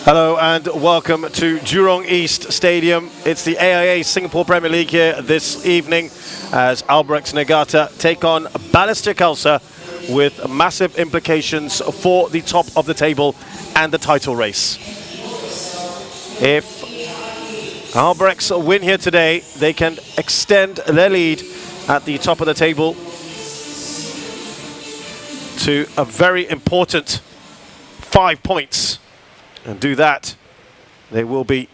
Hello and welcome to Jurong East Stadium. It's the AIA Singapore Premier League here this evening as Albirex Niigata take on Balestier Khalsa with massive implications for the top of the table and the title race. If Albirex win here today, they can extend their lead at the top of the table to a very important 5 points. And do that, they will be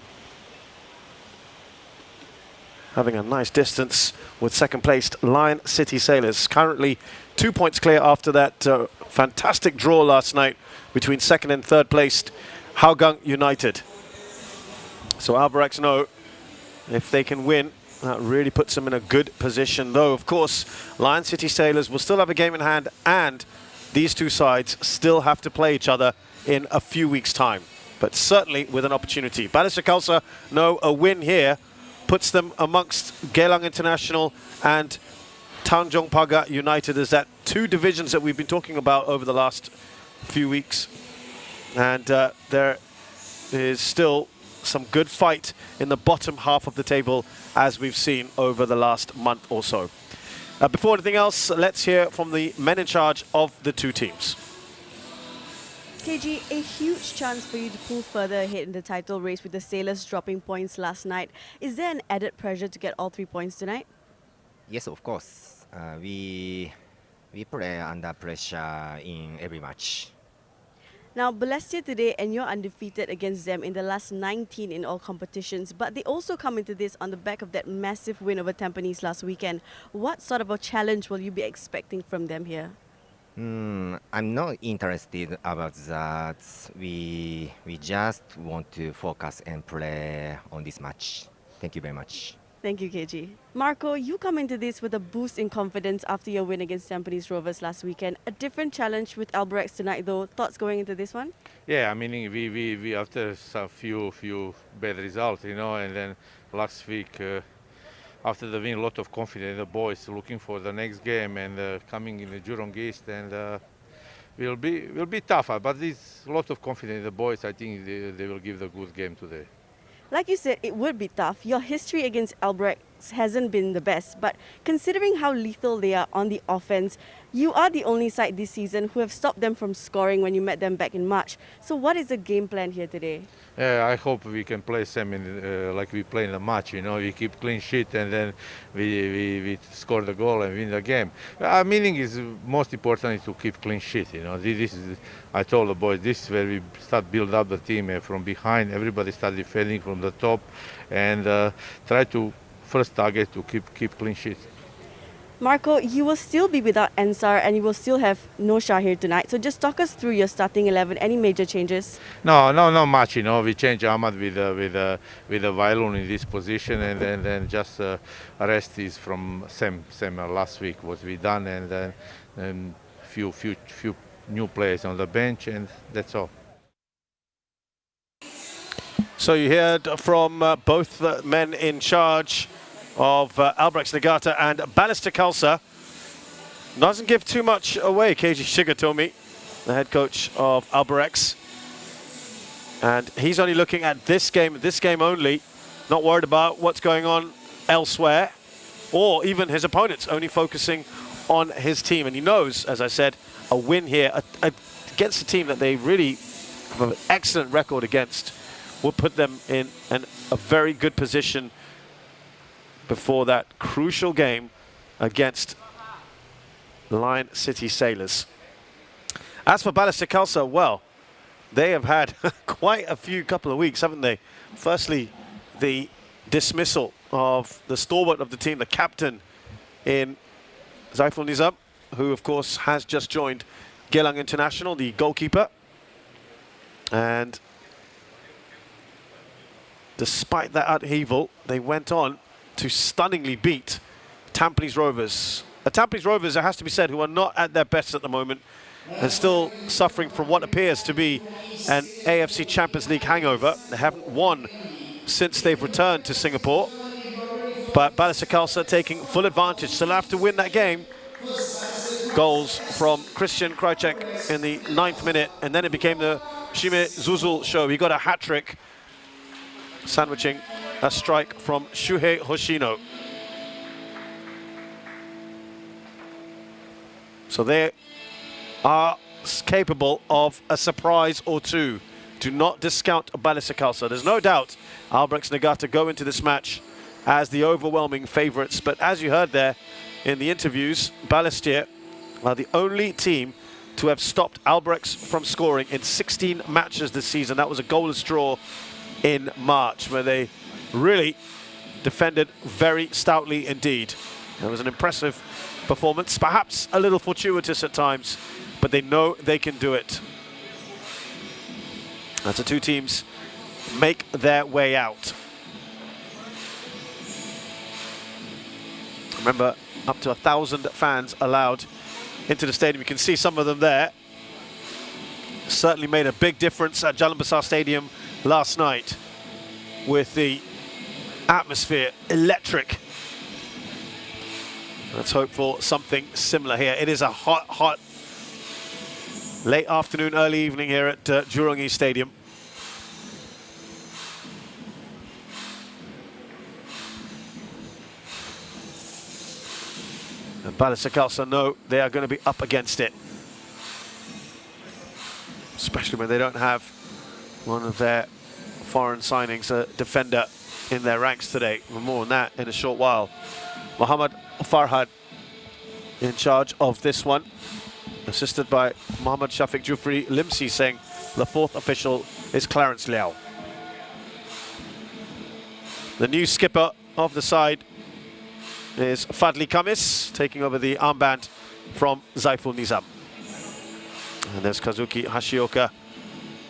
having a nice distance with second-placed Lion City Sailors. Currently 2 points clear after that fantastic draw last night between second and third-placed Hougang United. So Albirex know if they can win, that really puts them in a good position. Though, of course, Lion City Sailors will still have a game in hand, and these two sides still have to play each other in a few weeks' time. But certainly with an opportunity. Balestier Khalsa know a win here puts them amongst Geylang International and Tanjong Pagar United. There's that two divisions that we've been talking about over the last few weeks. And there is still some good fight in the bottom half of the table, as we've seen over the last month or so. Before anything else, let's hear from the men in charge of the two teams. KG, a huge chance for you to pull further ahead in the title race with the Sailors dropping points last night. Is there an added pressure to get all 3 points tonight? Yes, of course. We play under pressure in every match. Now, Balestier today, and you're undefeated against them in the last 19 in all competitions, but they also come into this on the back of that massive win over Tampines last weekend. What sort of a challenge will you be expecting from them here? I'm not interested about that. We just want to focus and play on this match. Thank you very much. Thank you, KG. Marco, you come into this with a boost in confidence after your win against Tampines Rovers last weekend. A different challenge with Albirex tonight, though. Thoughts going into this one? Yeah, I mean, we after some few bad results, you know, and then last week. After the win, a lot of confidence. The boys looking for the next game and coming in the Jurong East, and will be tougher. But there's a lot of confidence in the boys. I think they will give the good game today. Like you said, it would be tough. Your history against Albirex hasn't been the best, but considering how lethal they are on the offense, you are the only side this season who have stopped them from scoring when you met them back in March. So what is the game plan here today? I hope we can play same like we play in the match. You know, we keep clean sheet and then we score the goal and win the game. Our meaning is most important is to keep clean sheet. You know, this is I told the boys this is where we start build up the team from behind. Everybody start defending from the top and try to first target to keep clean sheet. Marco, you will still be without Ansar and you will still have no Shah here tonight. So just talk us through your starting 11. Any major changes? No, not much. You know, we change Ahmad with a Vailun in this position, and then just rest is from same last week what we done, and then few new players on the bench, and that's all. So you heard from both men in charge of Albirex Niigata and Balestier Khalsa. Doesn't give too much away, KG Shiga told me, the head coach of Albirex. And he's only looking at this game only, not worried about what's going on elsewhere, or even his opponents, only focusing on his team. And he knows, as I said, a win here against a team that they really have an excellent record against will put them in a very good position before that crucial game against Lion City Sailors. As for Balestier Khalsa, well, they have had quite a couple of weeks, haven't they? Firstly, the dismissal of the stalwart of the team, the captain in Zaiful Nizam, who of course has just joined Geylang International, the goalkeeper. And despite that upheaval, they went on to stunningly beat Tampines Rovers. Tampines Rovers, it has to be said, who are not at their best at the moment and still suffering from what appears to be an AFC Champions League hangover. They haven't won since they've returned to Singapore. But Balestier Khalsa taking full advantage. So they'll have to win that game. Goals from Christian Krajcek in the 9th minute, and then it became the Shime Zuzul show. He got a hat-trick, sandwiching a strike from Shuhei Hoshino. So they are capable of a surprise or two. Do not discount Balestier Khalsa. There's no doubt Albirex Niigata go into this match as the overwhelming favourites. But as you heard there in the interviews, Balestier are the only team to have stopped Albirex from scoring in 16 matches this season. That was a goalless draw in March, where they really defended very stoutly indeed. It was an impressive performance, perhaps a little fortuitous at times, but they know they can do it. As the two teams make their way out. Remember, up to 1,000 fans allowed into the stadium. You can see some of them there. Certainly made a big difference at Jalan Besar Stadium last night with the atmosphere electric. Let's hope for something similar here. It is a hot late afternoon, early evening here at Jurong Stadium. And Balestier Khalsa know they are going to be up against it. Especially when they don't have one of their foreign signings, a defender, in their ranks today. More on that in a short while. Mohammad Farhad in charge of this one, assisted by Mohammad Shafiq Jufri Limsi, saying the fourth official is Clarence Liao. The new skipper of the side is Fadli Kamis, taking over the armband from Zaiful Nizam. And there's Kazuki Hashioka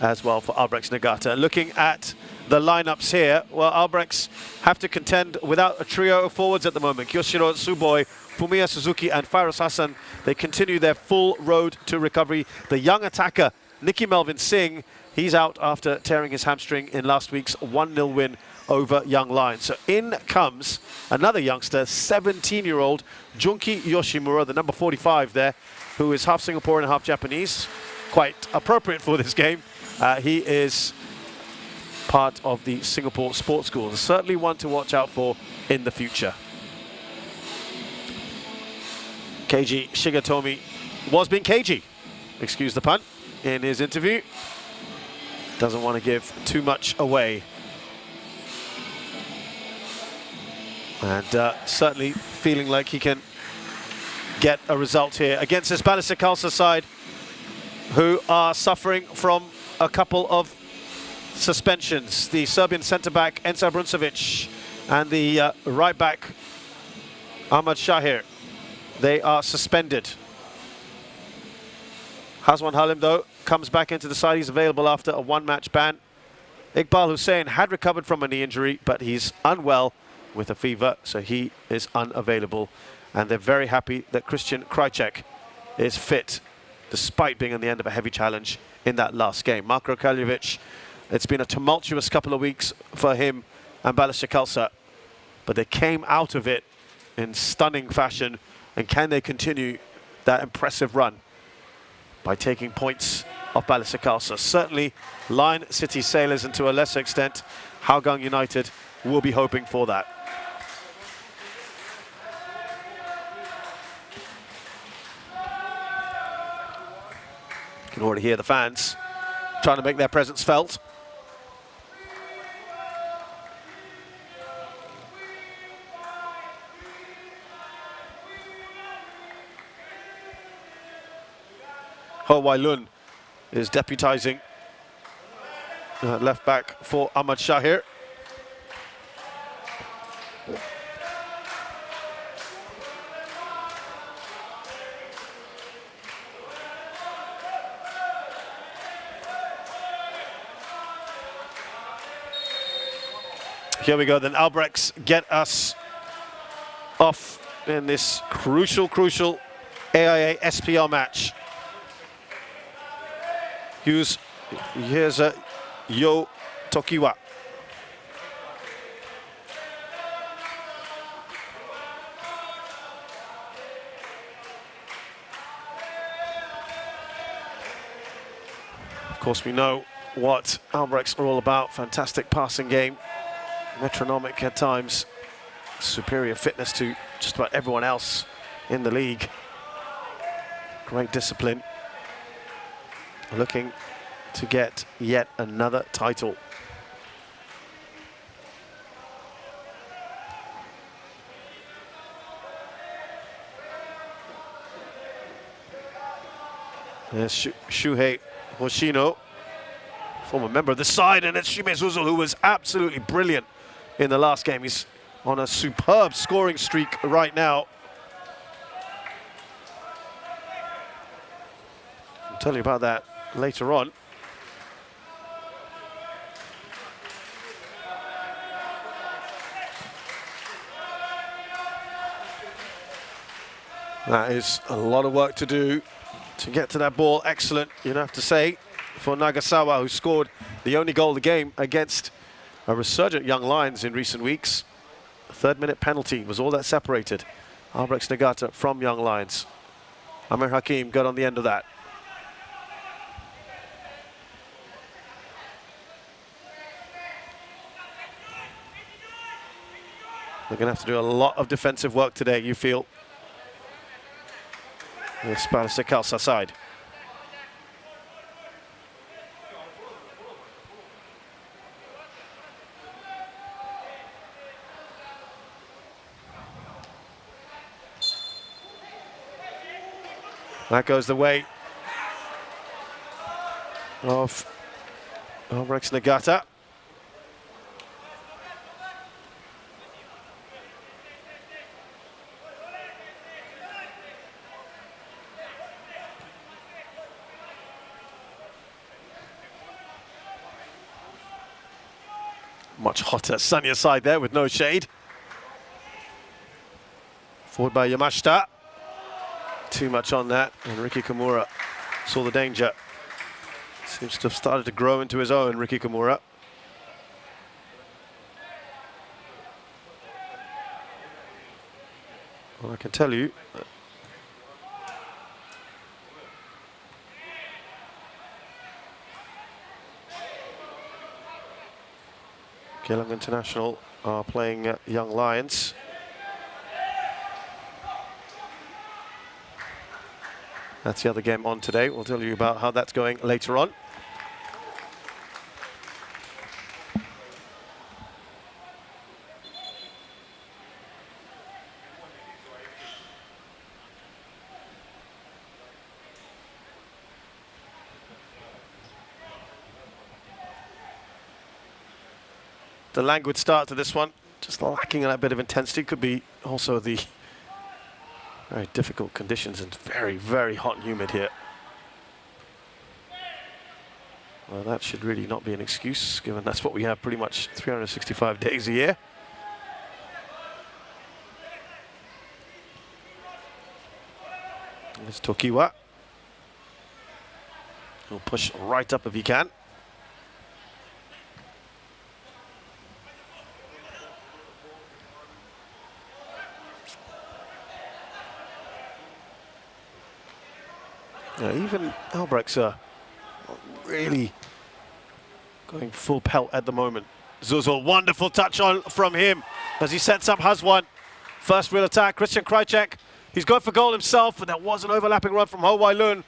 as well for Albirex Niigata. Looking at the lineups here, well, Albirex have to contend without a trio of forwards at the moment. Kyoshiro Tsuboi, Fumiya Suzuki and Fairuz Hassan, they continue their full road to recovery. The young attacker, Nicky Melvin Singh, he's out after tearing his hamstring in last week's 1-0 win over Young Lions. So in comes another youngster, 17-year-old Junki Yoshimura, the number 45 there, who is half Singaporean and half Japanese. Quite appropriate for this game. He is part of the Singapore Sports School. Certainly one to watch out for in the future. Keiji Shigatomi was being cagey, excuse the pun, in his interview. Doesn't want to give too much away. And certainly feeling like he can get a result here against this Balestier Khalsa side, who are suffering from a couple of suspensions. The Serbian centre-back Enza Bruncevic and the right-back Ahmad Shahir, they are suspended. Hazwan Halim, though, comes back into the side. He's available after a one-match ban. Iqbal Hussain had recovered from a knee injury, but he's unwell with a fever, so he is unavailable. And they're very happy that Christian Krajcek is fit, despite being on the end of a heavy challenge in that last game. Marko Kaljevic, it's been a tumultuous couple of weeks for him and Balestier Khalsa, but they came out of it in stunning fashion. And can they continue that impressive run by taking points off Balestier Khalsa? Certainly Lion City Sailors, and to a lesser extent Hougang United, will be hoping for that. You can already hear the fans trying to make their presence felt. Ho Wai Lun is deputizing left back for Ahmad Shahir. Here we go, then Albirex get us off in this crucial AIA SPL match. Here's Yo Tokiwa. Of course, we know what Albirex are all about. Fantastic passing game, metronomic at times, superior fitness to just about everyone else in the league. Great discipline. Looking to get yet another title. There's Shuhei Hoshino, former member of the side, and it's Shime Zuzul, who was absolutely brilliant in the last game. He's on a superb scoring streak right now. I'll tell you about that later on. That is a lot of work to do to get to that ball. Excellent, you'd have to say, for Nagasawa, who scored the only goal of the game against a resurgent Young Lions in recent weeks. A third-minute penalty was all that separated Albirex Niigata from Young Lions. Amir Hakim got on the end of that. They're going to have to do a lot of defensive work today, you feel. This Balestier Khalsa side. That goes the way of Albirex Niigata. Much hotter, sunnier side there with no shade. Forward by Yamashita. Too much on that, and Riki Kimura saw the danger. Seems to have started to grow into his own, Riki Kimura. Well, I can tell you, Geelong International are playing Young Lions. That's the other game on today. We'll tell you about how that's going later on. The languid start to this one, just lacking that bit of intensity. Could be also the very difficult conditions and very, very hot and humid here. Well, that should really not be an excuse, given that's what we have pretty much 365 days a year. There's Tokiwa. He'll push right up if he can. Even Albirex are really going full pelt at the moment. Zuzul, wonderful touch on from him as he sets up Haswan. First real attack, Christian Krajcek. He's going for goal himself, and there was an overlapping run from Ho Wai Lun,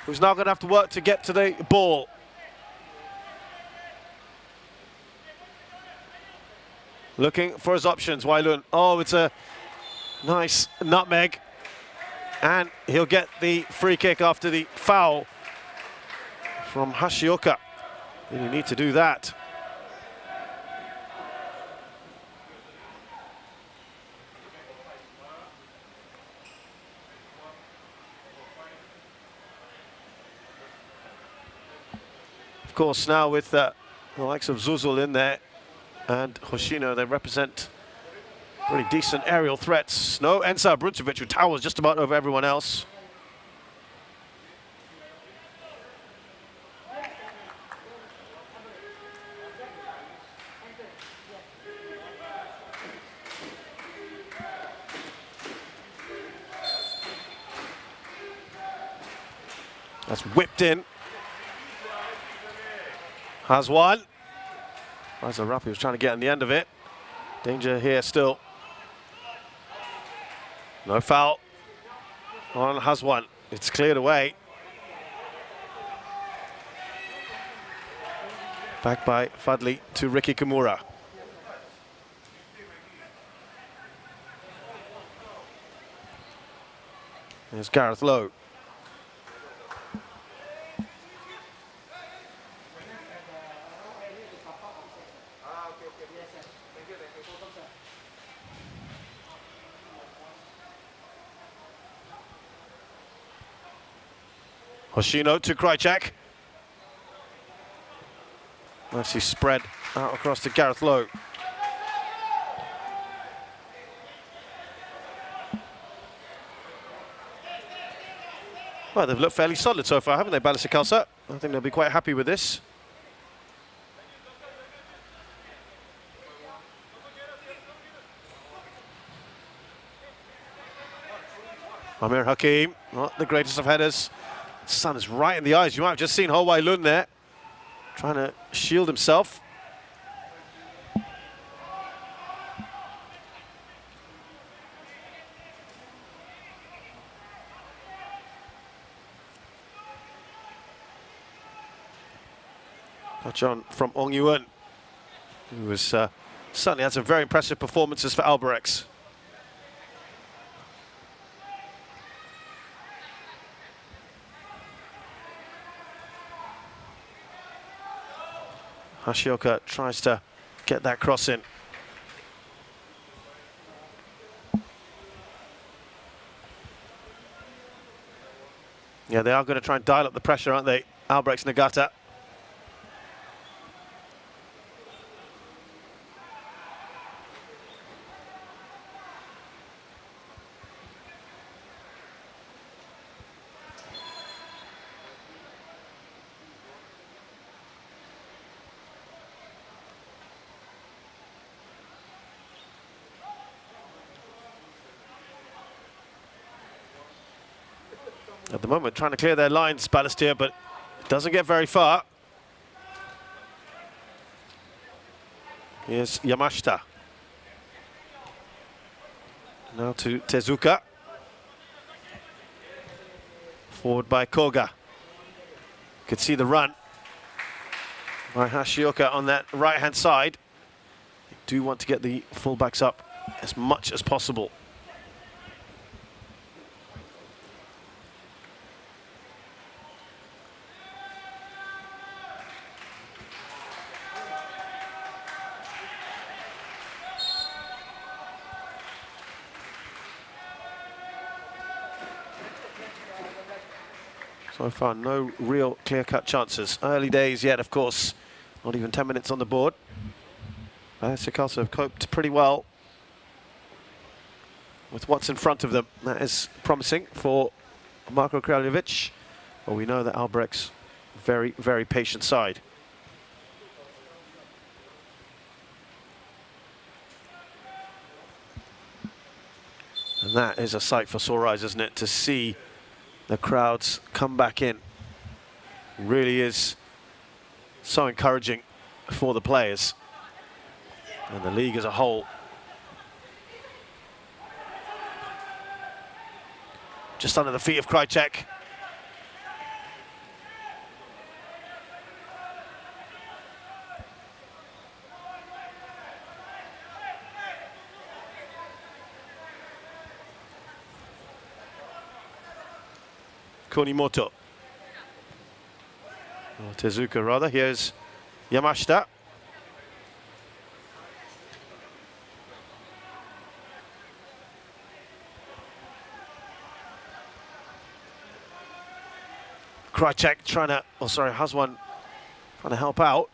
who's now going to have to work to get to the ball. Looking for his options, Wai Lun. Oh, it's a nice nutmeg. And he'll get the free kick after the foul from Hashioka. You need to do that. Of course, now with the likes of Zuzul in there and Hoshino, they represent pretty decent aerial threats. No, Ensa Bruncevic, who towers just about over everyone else. That's whipped in. Has one. Rapi was trying to get on the end of it. Danger here still. No foul on Has one. It's cleared away. Back by Fadli to Ricky Kimura. There's Gareth Lowe. Hoshino to Krychak. Nicely spread out across to Gareth Lowe. Well, they've looked fairly solid so far, haven't they, Balestier Khalsa? I think they'll be quite happy with this. Amir Hakim, not the greatest of headers. The sun is right in the eyes. You might have just seen Ho Wai Lun there, trying to shield himself. Touch on from Ong Yuan, who was certainly had some very impressive performances for Albirex. Hashioka tries to get that cross in. Yeah, they are going to try and dial up the pressure, aren't they? Albirex Niigata. At the moment, trying to clear their lines, Balestier, but it doesn't get very far. Here's Yamashita. Now to Tezuka. Forward by Koga. Could see the run by Hashioka on that right-hand side. They do want to get the fullbacks up as much as possible. So far, no real clear-cut chances. Early days yet, of course. Not even 10 minutes on the board. Balestier Khalsa have coped pretty well with what's in front of them. That is promising for Marko Kraljevic. But we know that Albirex, very, very patient side. And that is a sight for sore eyes, isn't it, to see the crowds come back in. Really is so encouraging for the players and the league as a whole. Just under the feet of Krychak. Kunimoto. Or Tezuka rather. Here's Yamashita. Krychak trying to, oh sorry, Haswan trying to help out.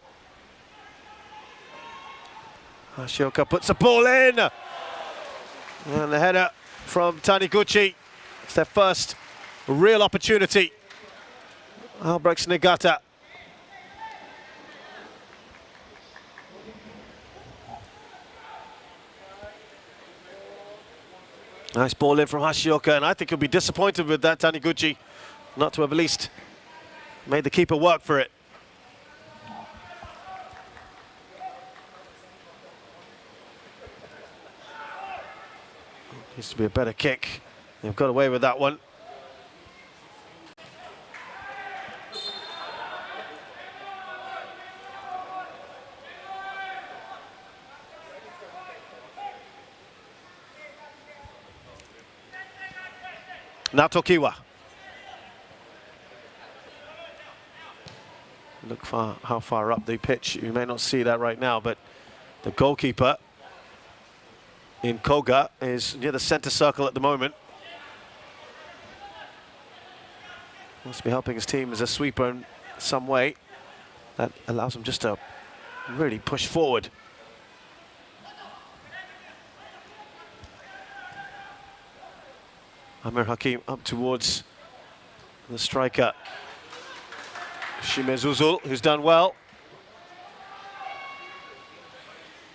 Hashioka puts the ball in. And the header from Taniguchi. It's their first real opportunity. Albirex Niigata. Nice ball in from Hashioka, and I think he'll be disappointed with that, Taniguchi, not to have at least made the keeper work for it. Used to be a better kick. They've got away with that one. Now Tokiwa. Look how far up the pitch. You may not see that right now, but the goalkeeper in Koga is near the center circle at the moment. Must be helping his team as a sweeper in some way. That allows him just to really push forward. Amir Hakim up towards the striker, Shimezuzul, who's done well.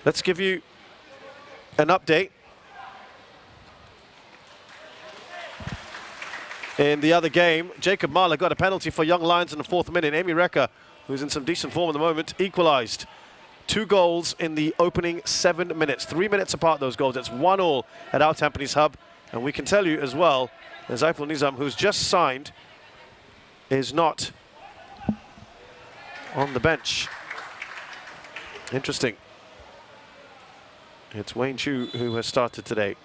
Let's give you an update. In the other game, Jacob Mahler got a penalty for Young Lions in the 4th minute. Amy Reka, who's in some decent form at the moment, equalised. 2 goals in the opening 7 minutes. 3 minutes apart, those goals. It's 1-1 at our Tampines hub. And we can tell you as well, that Zaiful Nizam, who's just signed, is not on the bench. Interesting. It's Wayne Chu who has started today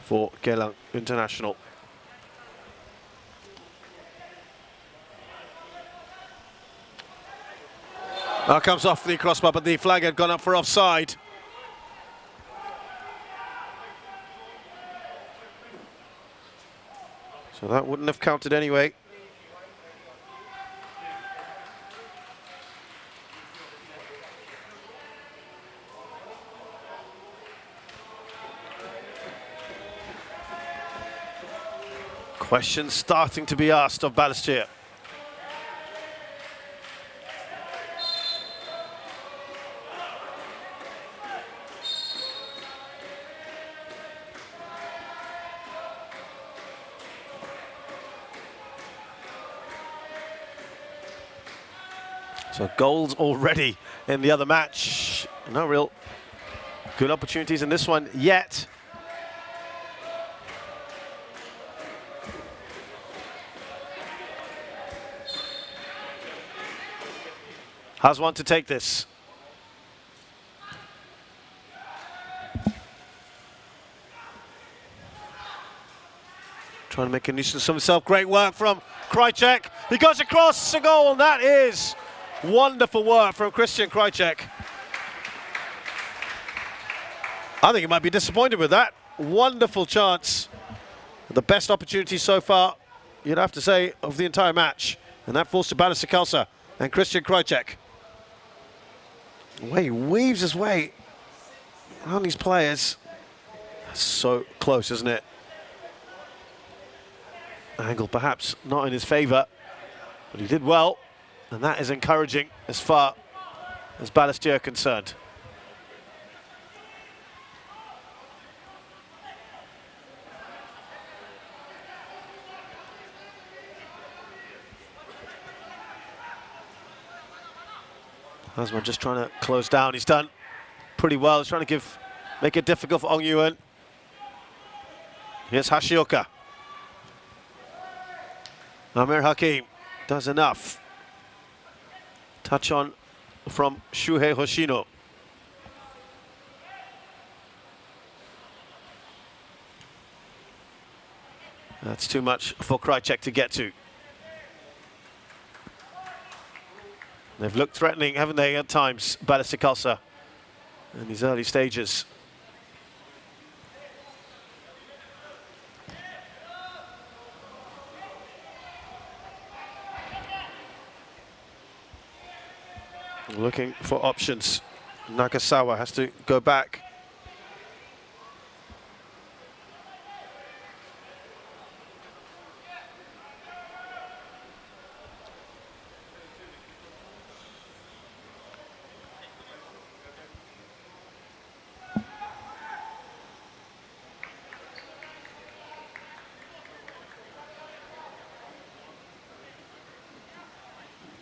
for Geylang International. Now comes off the crossbar, but the flag had gone up for offside. So that wouldn't have counted anyway. Questions starting to be asked of Balestier. So goals already in the other match. No real good opportunities in this one yet. Has one to take this. Trying to make a nuisance of himself. Great work from Krajcek. He goes across a goal, and that is wonderful work from Christian Krajcek. I think he might be disappointed with that. Wonderful chance. The best opportunity so far, you'd have to say, of the entire match. And that falls to Balestier Khalsa and Christian Krajcek. The way he weaves his way around these players. That's so close, isn't it? Angle perhaps not in his favour, but he did well. And that is encouraging as far as Balestier are concerned. Hasman just trying to close down. He's done pretty well. He's trying to make it difficult for Ong Yuen. Here's Hashioka. Amir Hakim does enough. Touch on from Shuhei Hoshino. That's too much for Krajcek to get to. They've looked threatening, haven't they, at times, Balestier Khalsa, in these early stages. Looking for options. Nagasawa has to go back.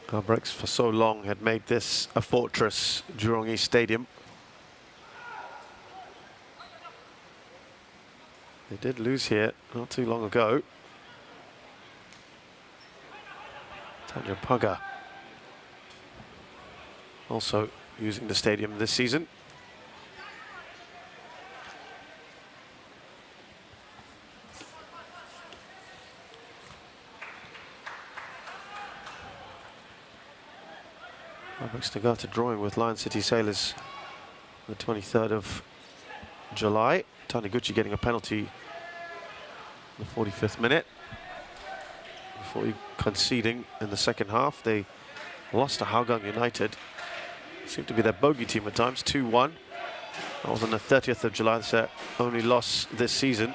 Albirex for so long had made this a fortress, Jurong East Stadium. They did lose here not too long ago. Tanjung Pagar also using the stadium this season. Albirex Niigata drawing with Lion City Sailors the 23rd of July. Taniguchi getting a penalty in the 45th minute before conceding in the second half. They lost to Hougang United. Seemed to be their bogey team at times, 2-1. That was on the 30th of July. That's their only loss this season.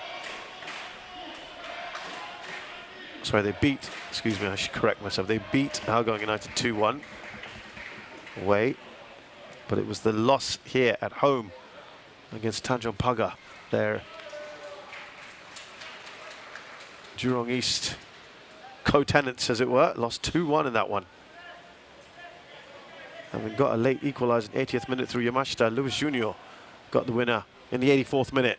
Sorry, they beat, excuse me, I should correct myself. They beat Hougang United 2-1 away. But it was the loss here at home against Tanjung Pagar, their Jurong East co-tenants, as it were. Lost 2-1 in that one. And we got a late equaliser in 80th minute through Yamashita. Lewis Jr. got the winner in the 84th minute.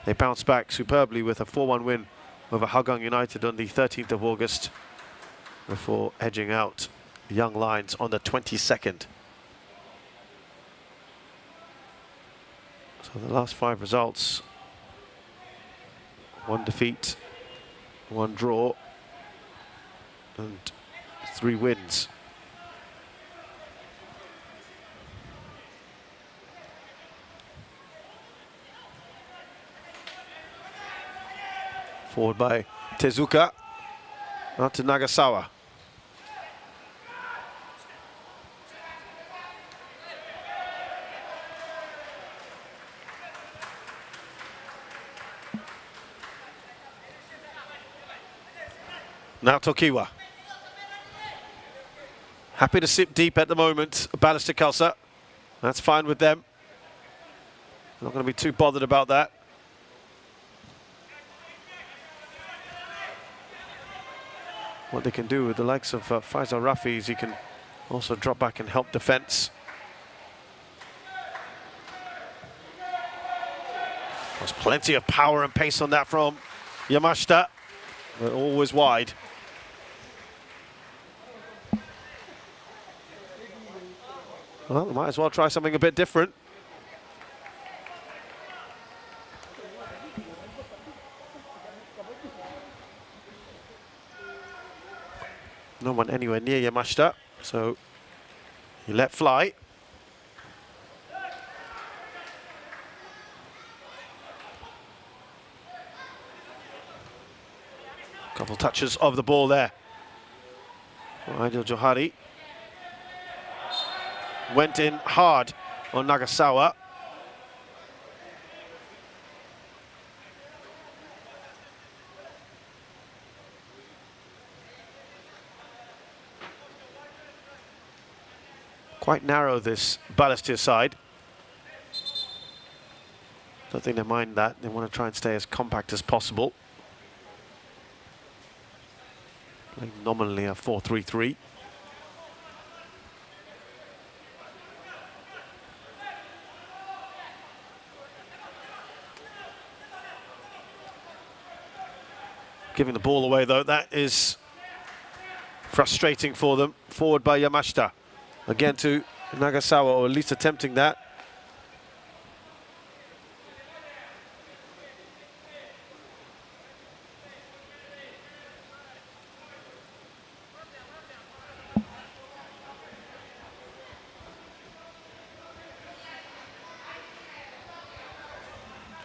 They bounced back superbly with a 4-1 win over Hougang United on the 13th of August before edging out Young Lions on the 22nd. So the last 5 results: 1 defeat, 1 draw, and 3 wins. Forward by Tezuka, out to Nagasawa. Now Tokiwa. Happy to sit deep at the moment, Balestier Khalsa. That's fine with them. Not going to be too bothered about that. What they can do with the likes of Faisal Rafi is he can also drop back and help defence. There's plenty of power and pace on that from Yamashita, but always wide. Well, they might as well try something a bit different. No one anywhere near Yamashita, so he let fly. Couple touches of the ball there. Aidil Johari went in hard on Nagasawa. Quite narrow, this Balestier side. Don't think they mind that. They want to try and stay as compact as possible. Playing nominally a 4-3-3. Giving the ball away, though, that is frustrating for them. Forward by Yamashita. Again to Nagasawa, or at least attempting that.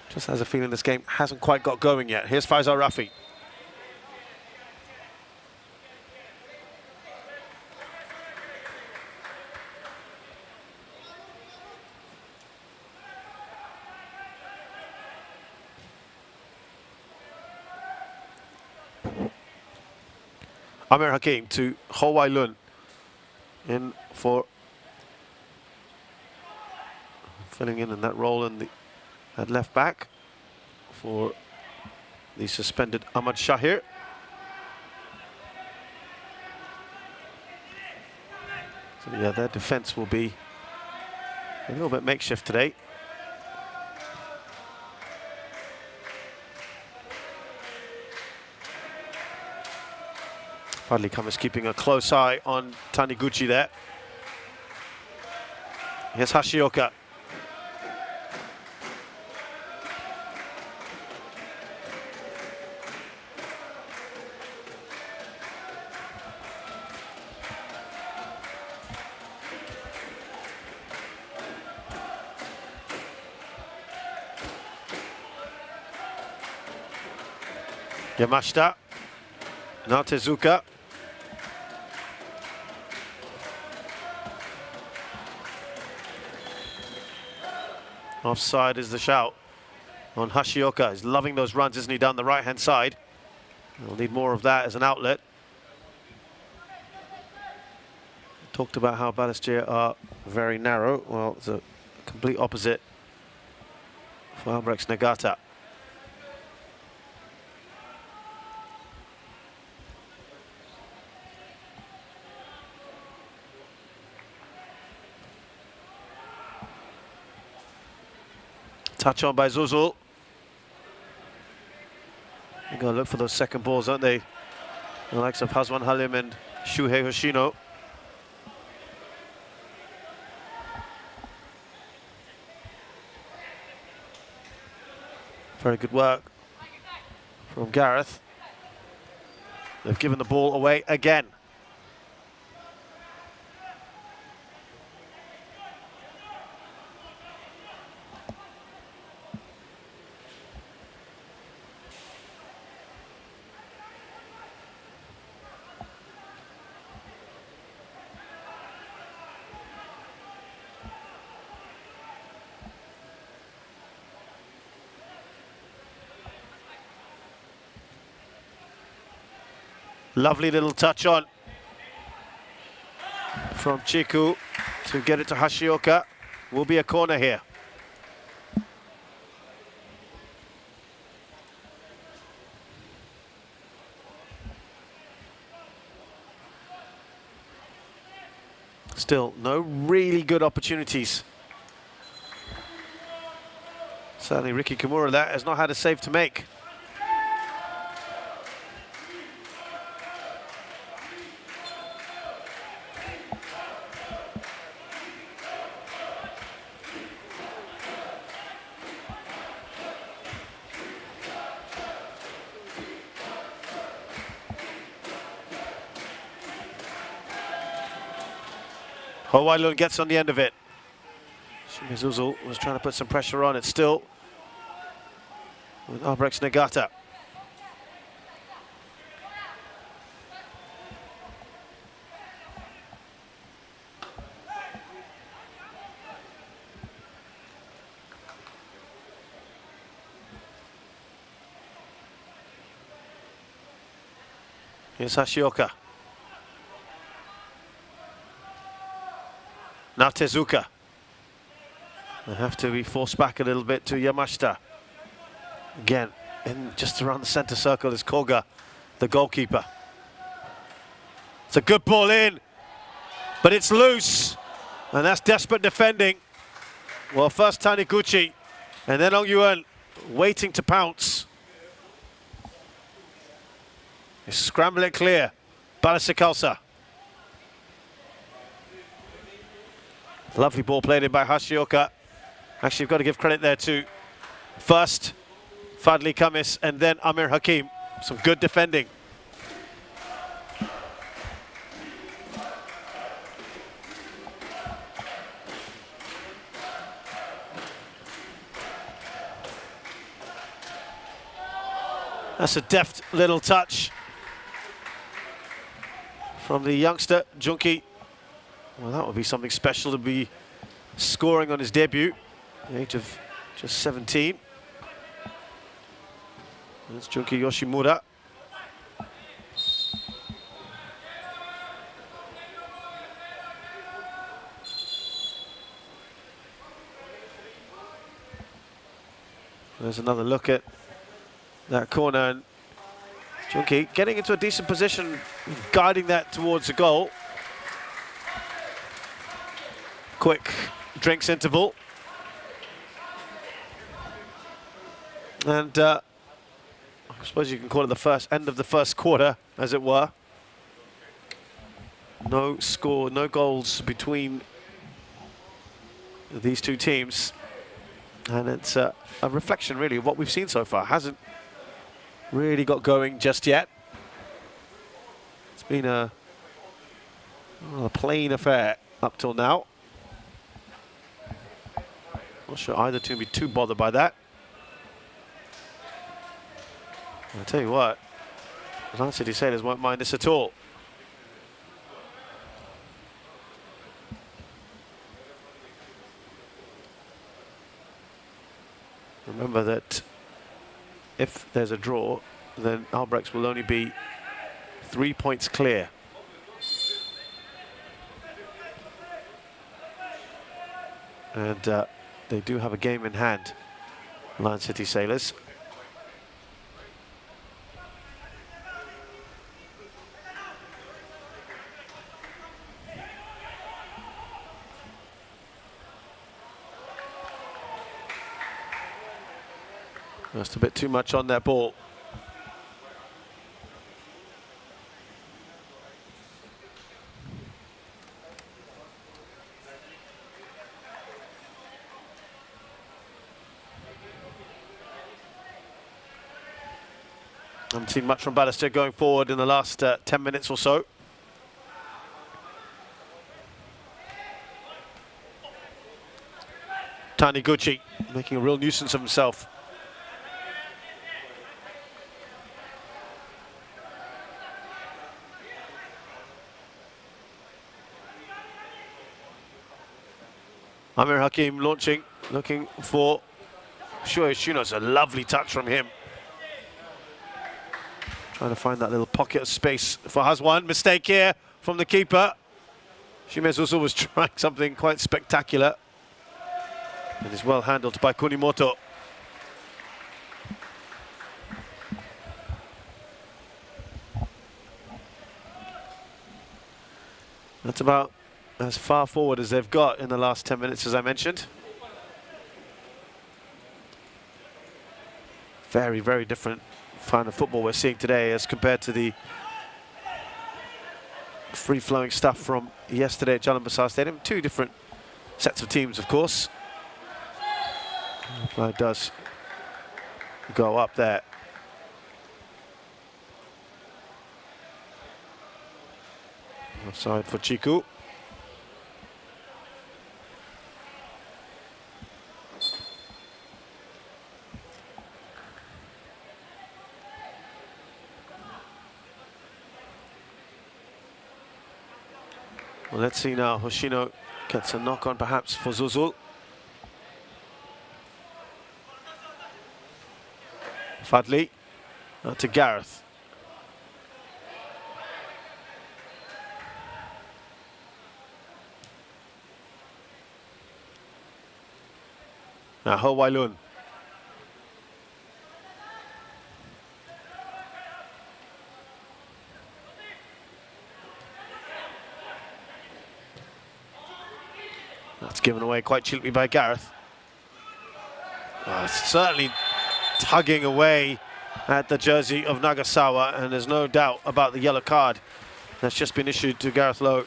Just has a feeling this game hasn't quite got going yet. Here's Faisal Rafi. Amir Hakim to Ho Wai Lun in for filling in that role in the at left back for the suspended Ahmad Shahir. So yeah, their defence will be a little bit makeshift today. Fadli Kamis keeping a close eye on Taniguchi there. Here's Hashioka. Yamashita. Now Tezuka. Offside is the shout on Hashioka. He's loving those runs, isn't he, down the right-hand side? We'll need more of that as an outlet. Talked about how Balestier are very narrow. Well, it's a complete opposite for Albirex Niigata. Touch on by Zuzul. They're going to look for those second balls, aren't they? The likes of Hazwan Halim and Shuhei Hoshino. Very good work from Gareth. They've given the ball away again. Lovely little touch on from Chiku to get it to Hashioka. Will be a corner here. Still, no really good opportunities. Certainly Riki Kimura that has not had a save to make. Howailun gets on the end of it. Shimizuzul was trying to put some pressure on it still with Albirex Niigata. Here's Hashioka. Now Tezuka. They have to be forced back a little bit to Yamashita. Again, in just around the center circle is Koga, the goalkeeper. It's a good ball in, but it's loose. And that's desperate defending. Well, first Taniguchi, and then Ong Yuan waiting to pounce. They scramble it clear. Balestier Khalsa. Lovely ball played in by Hashioka. Actually, you've got to give credit there to first Fadli Kamis and then Amir Hakim. Some good defending. That's a deft little touch from the youngster, Junki. Well, that would be something special to be scoring on his debut, at the age of just 17. That's Junki Yoshimura. There's another look at that corner, and Junki getting into a decent position, guiding that towards the goal. Quick drinks interval. And I suppose you can call it the end of the first quarter, as it were. No score, no goals between these two teams. And it's a reflection, really, of what we've seen so far. Hasn't really got going just yet. It's been a plain affair up till now. Not sure either team will be too bothered by that. I'll tell you what, Land City Sailors won't mind this at all. Remember that if there's a draw, then Albirex will only be 3 points clear. And they do have a game in hand, Land City Sailors. Just a bit too much on that ball. Haven't seen much from Balestier going forward in the last 10 minutes or so. Taniguchi making a real nuisance of himself. Amir Hakim launching, looking for Shueishino. It's a lovely touch from him. Trying to find that little pocket of space for Hazwan. Mistake here from the keeper. Shimez also was trying something quite spectacular. And is well handled by Kunimoto. That's about as far forward as they've got in the last 10 minutes, as I mentioned. Very, very different kind of football we're seeing today as compared to the free-flowing stuff from yesterday at Jalan Besar Stadium. Two different sets of teams, of course. The flag does go up there. Offside for Chiku. Well, let's see now. Hoshino gets a knock on perhaps for Zuzul. Fadli to Gareth. Now Ho Wailun. That's given away quite cheaply by Gareth. Certainly tugging away at the jersey of Nagasawa, and there's no doubt about the yellow card that's just been issued to Gareth Lowe.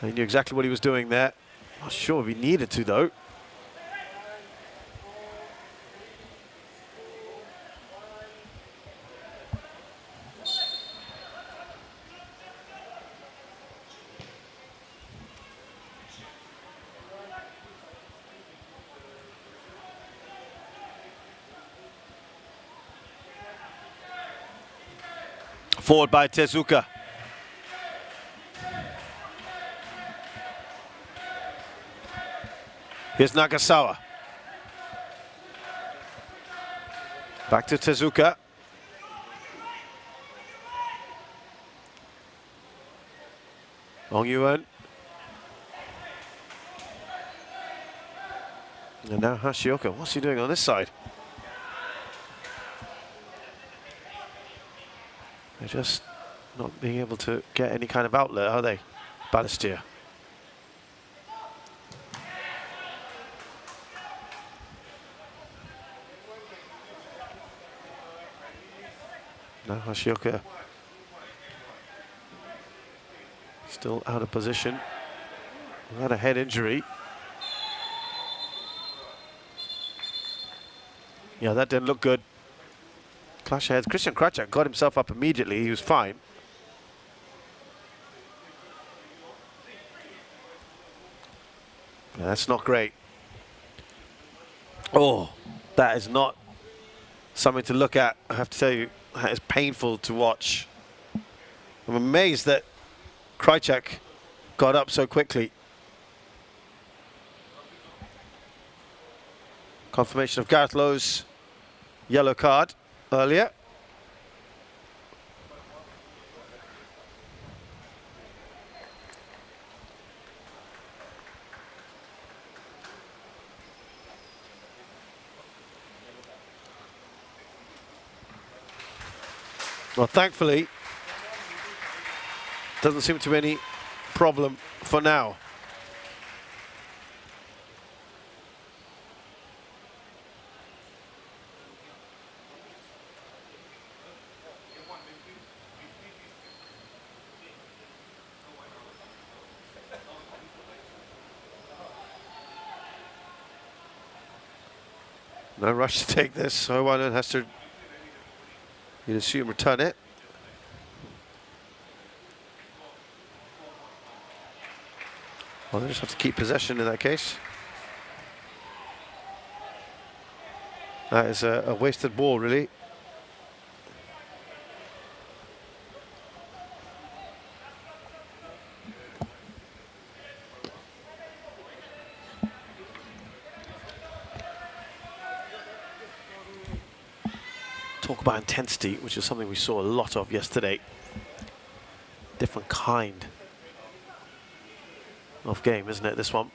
He knew exactly what he was doing there. Not sure if he needed to, though. Forward by Tezuka. Here's Nagasawa. Back to Tezuka. Ong Yuan. And now Hashioka. What's he doing on this side? They're just not being able to get any kind of outlet, are they? Balestier. No, Hashioka still out of position. Had a head injury. Yeah, that didn't look good. Clash of heads. Christian Krajcak got himself up immediately. He was fine. Yeah, that's not great. Oh, that is not something to look at. I have to tell you, that is painful to watch. I'm amazed that Krajcak got up so quickly. Confirmation of Gareth Lowe's yellow card earlier. Well, thankfully, doesn't seem to be any problem for now. No rush to take this. Howanen has to, you'd assume, return it. Well, they just have to keep possession in that case. That is a wasted ball, really. Talk about intensity, which is something we saw a lot of yesterday. Different kind of game, isn't it, this one?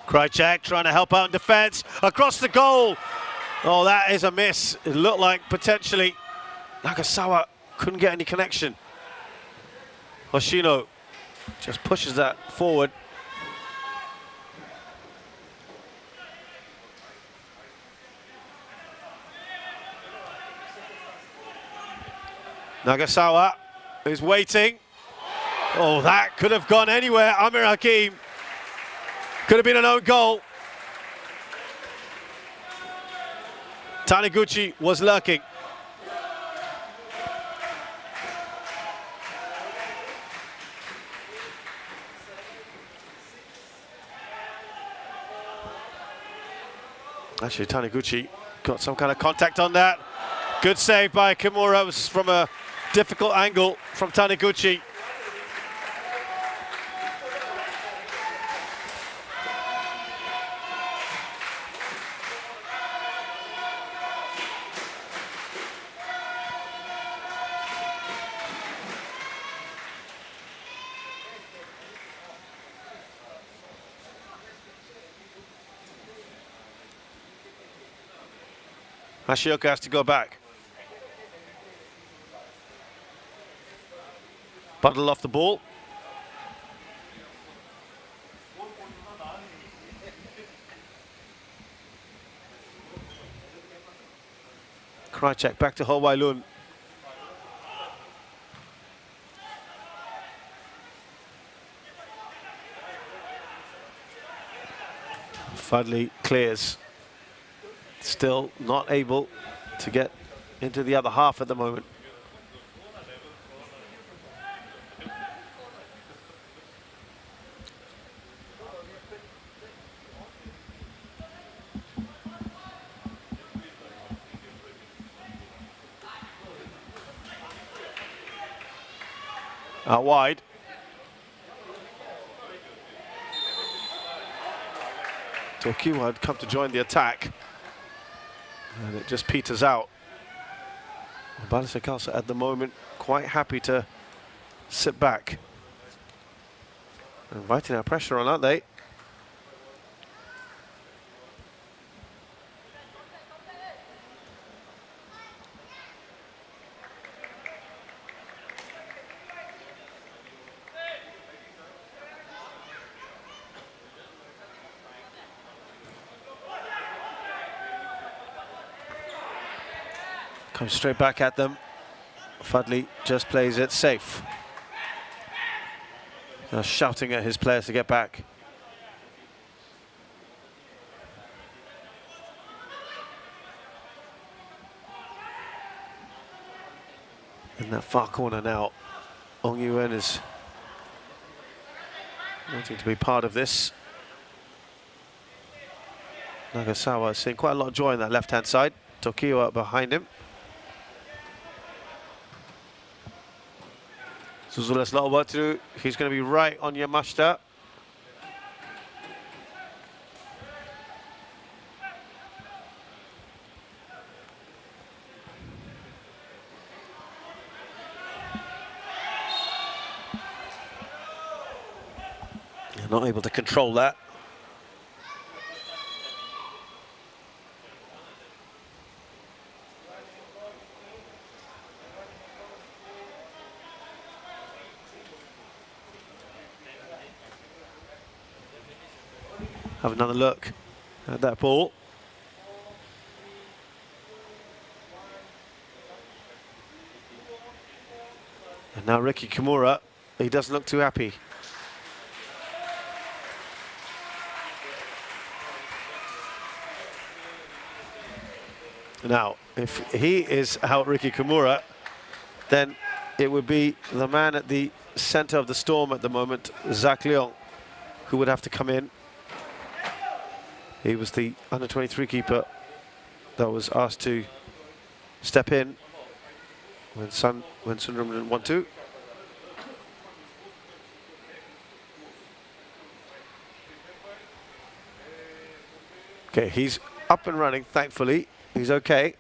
Krajcak trying to help out in defence, across the goal. Oh, that is a miss. It looked like potentially Nagasawa couldn't get any connection. Hoshino just pushes that forward. Nagasawa is waiting. Oh, that could have gone anywhere. Amir Hakim. Could have been an own goal. Taniguchi was lurking. Actually, Taniguchi got some kind of contact on that. Good save by Kimura. It was from a difficult angle from Taniguchi. Hashioka has to go back. Bundle off the ball. Krajcak back to Ho-Wai-Lun. Fudley clears. Still not able to get into the other half at the moment. Out wide. Tokiwa had come to join the attack. And it just peters out. Balestier Khalsa at the moment quite happy to sit back. Inviting our pressure on, aren't they? Comes straight back at them. Fudley just plays it safe. Now shouting at his players to get back. In that far corner now, Ong Yuen is wanting to be part of this. Nagasawa is seeing quite a lot of joy on that left-hand side. Tokyo behind him. Suzuki has a lot of work to do. He's going to be right on Yamashita. They're not able to control that. Have another look at that ball. And now Riki Kimura, he doesn't look too happy. Now, if he is out Riki Kimura, then it would be the man at the center of the storm at the moment, Zhak Leong, who would have to come in. He was the under-23 keeper that was asked to step in when Sundaram didn't want to. Okay, he's up and running, thankfully. He's okay.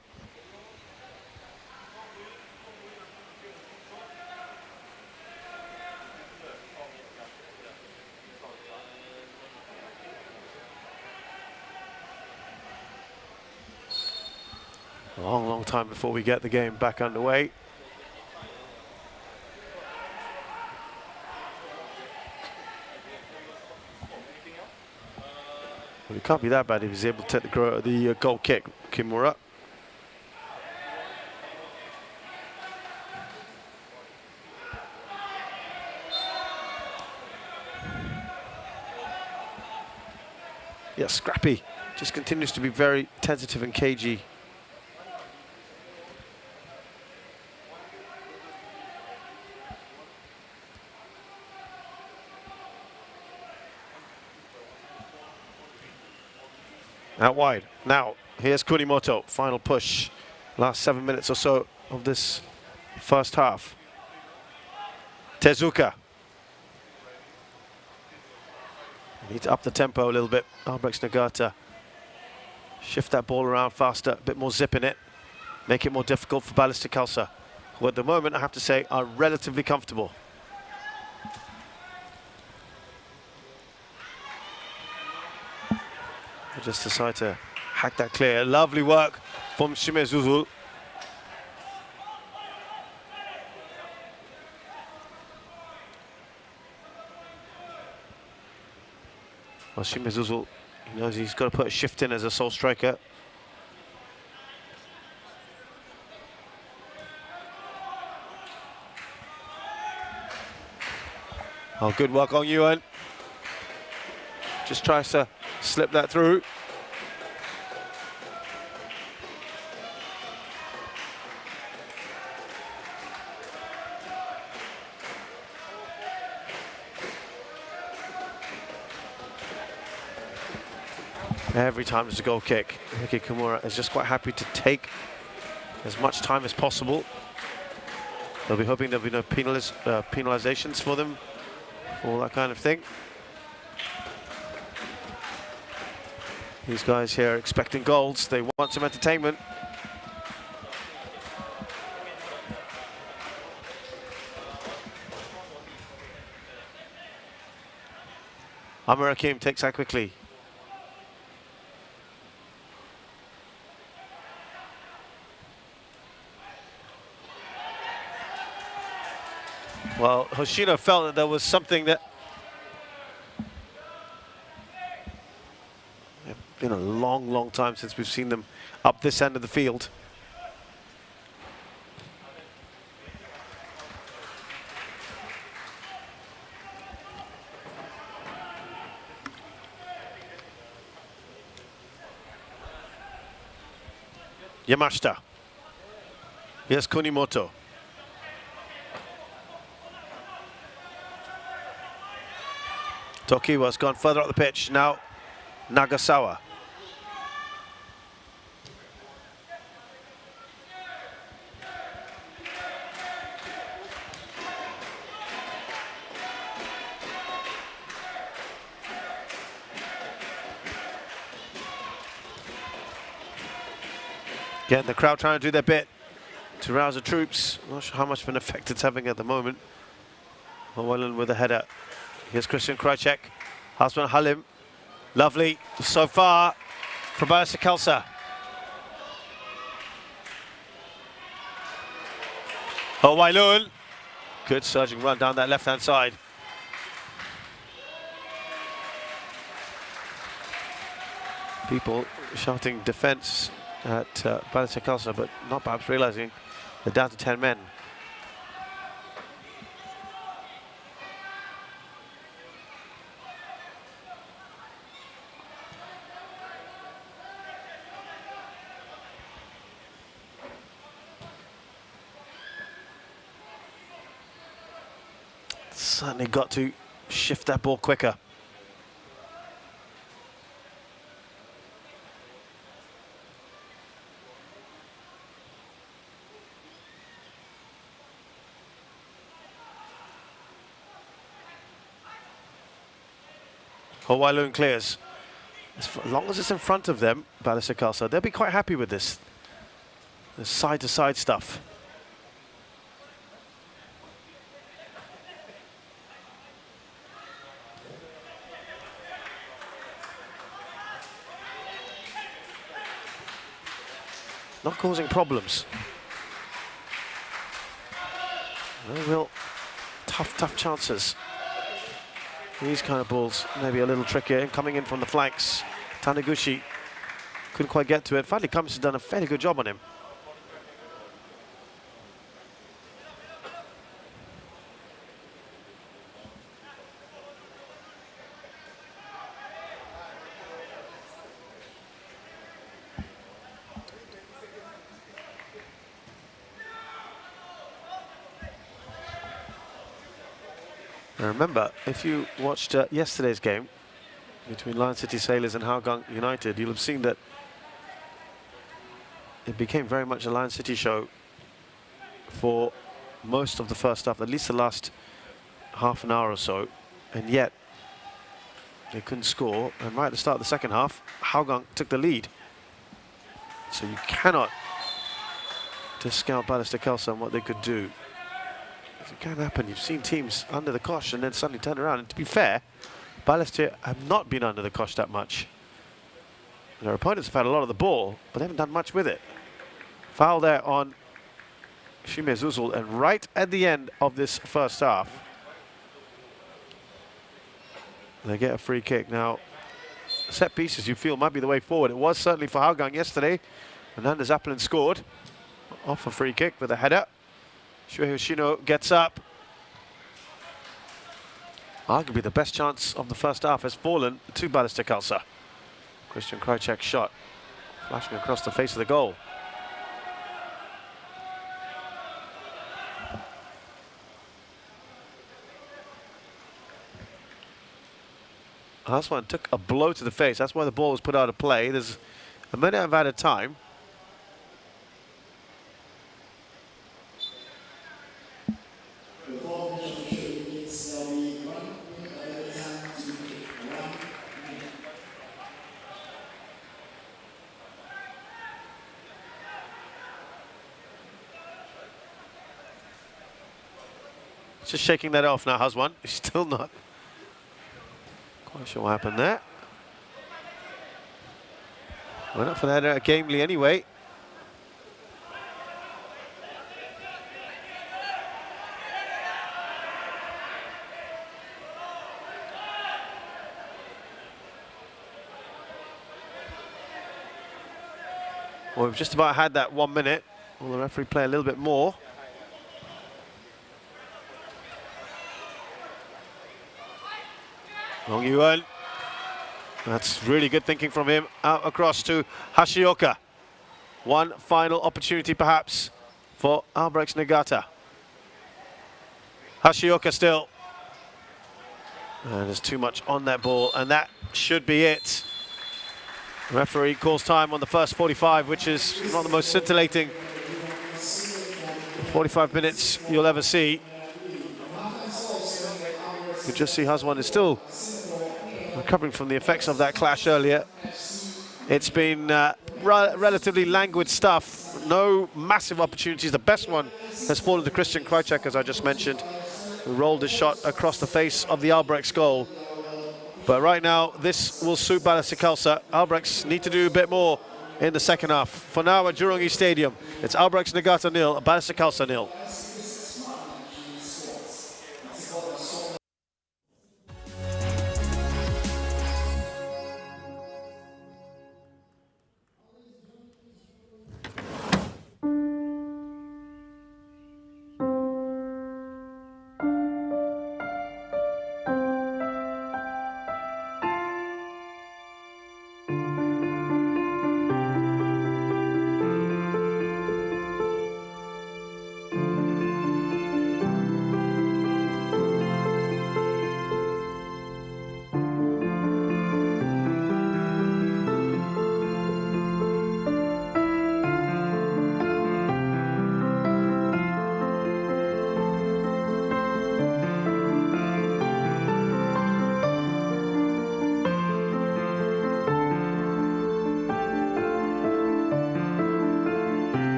A long, long time before we get the game back underway. Well, it can't be that bad if he's able to take the goal kick, Kimura. Yeah, Scrappy just continues to be very tentative and cagey. Out wide. Now, here's Kunimoto. Final push. Last 7 minutes or so of this first half. Tezuka. Need to up the tempo a little bit. Albirex Niigata. Shift that ball around faster, a bit more zip in it. Make it more difficult for Balestier Khalsa, who at the moment, I have to say, are relatively comfortable. They just decide to hack that clear. Lovely work from Shimezuzu. Well, Shimezuzu, he knows he's got to put a shift in as a sole striker. Oh, good work on Yuan. Just tries to slip that through. Every time there's a goal kick, Riki Kimura is just quite happy to take as much time as possible. They'll be hoping there'll be no penalizations for them, all that kind of thing. These guys here are expecting goals. They want some entertainment. Amir Hakim takes that quickly. Well, Hoshino felt that there was something that... It's been a long, long time since we've seen them up this end of the field. Yamashita. Here's Kunimoto. Tokiwa's gone further up the pitch. Now Nagasawa. Again, the crowd trying to do their bit to rouse the troops. Not sure how much of an effect it's having at the moment. Hawaiian with a header. Here's Christian Krajcek. Hasman Halim. Lovely so far from Balestier Khalsa. Hawaiian. Good surging run down that left-hand side. People shouting defence at Balestier Khalsa, but not perhaps realising they're down to 10 men. Certainly got to shift that ball quicker. Hawaiian clears. As long as it's in front of them, Balestier Khalsa, they'll be quite happy with this. The side-to-side stuff. Not causing problems. No real tough chances. These kind of balls maybe a little trickier. And coming in from the flanks, Taniguchi couldn't quite get to it. Finally, Cummins has done a fairly good job on him. Now remember, if you watched yesterday's game between Lion City Sailors and Hougang United, you'll have seen that it became very much a Lion City show for most of the first half, at least the last half an hour or so, and yet they couldn't score. And right at the start of the second half, Hougang took the lead. So you cannot discount Balestier Khalsa and what they could do. It can happen. You've seen teams under the cosh and then suddenly turn around. And to be fair, Balestier have not been under the cosh that much. Their opponents have had a lot of the ball, but they haven't done much with it. Foul there on Shime Zuzul, and right at the end of this first half, they get a free kick. Now, set pieces you feel might be the way forward. It was certainly for Hougang yesterday. Ananda Zappelin scored off a free kick with a header. Shuhei Hoshino gets up. Arguably the best chance of the first half has fallen to Balestier Khalsa. Christian Krajcek's shot flashing across the face of the goal. Haswan took a blow to the face. That's why the ball was put out of play. There's a minute of added time. Just shaking that off now, Haswan. He's still not quite sure what happened there. Went up for that gamely anyway. Well, we've just about had that 1 minute. Will the referee play a little bit more? Long Yuan. That's really good thinking from him. Out across to Hashioka. One final opportunity perhaps for Albirex Niigata. Hashioka still. And there's too much on that ball, and that should be it. The referee calls time on the first 45, which is not the most scintillating 45 minutes you'll ever see. You just see Hazwan is still recovering from the effects of that clash earlier. It's been relatively languid stuff. No massive opportunities. The best one has fallen to Christian Krajcek, as I just mentioned, who rolled his shot across the face of the Albirex goal. But right now, this will suit Balestier Khalsa. Albirex need to do a bit more in the second half. For now, at Jurong East Stadium, it's Albirex Niigata 0, Balestier Khalsa 0.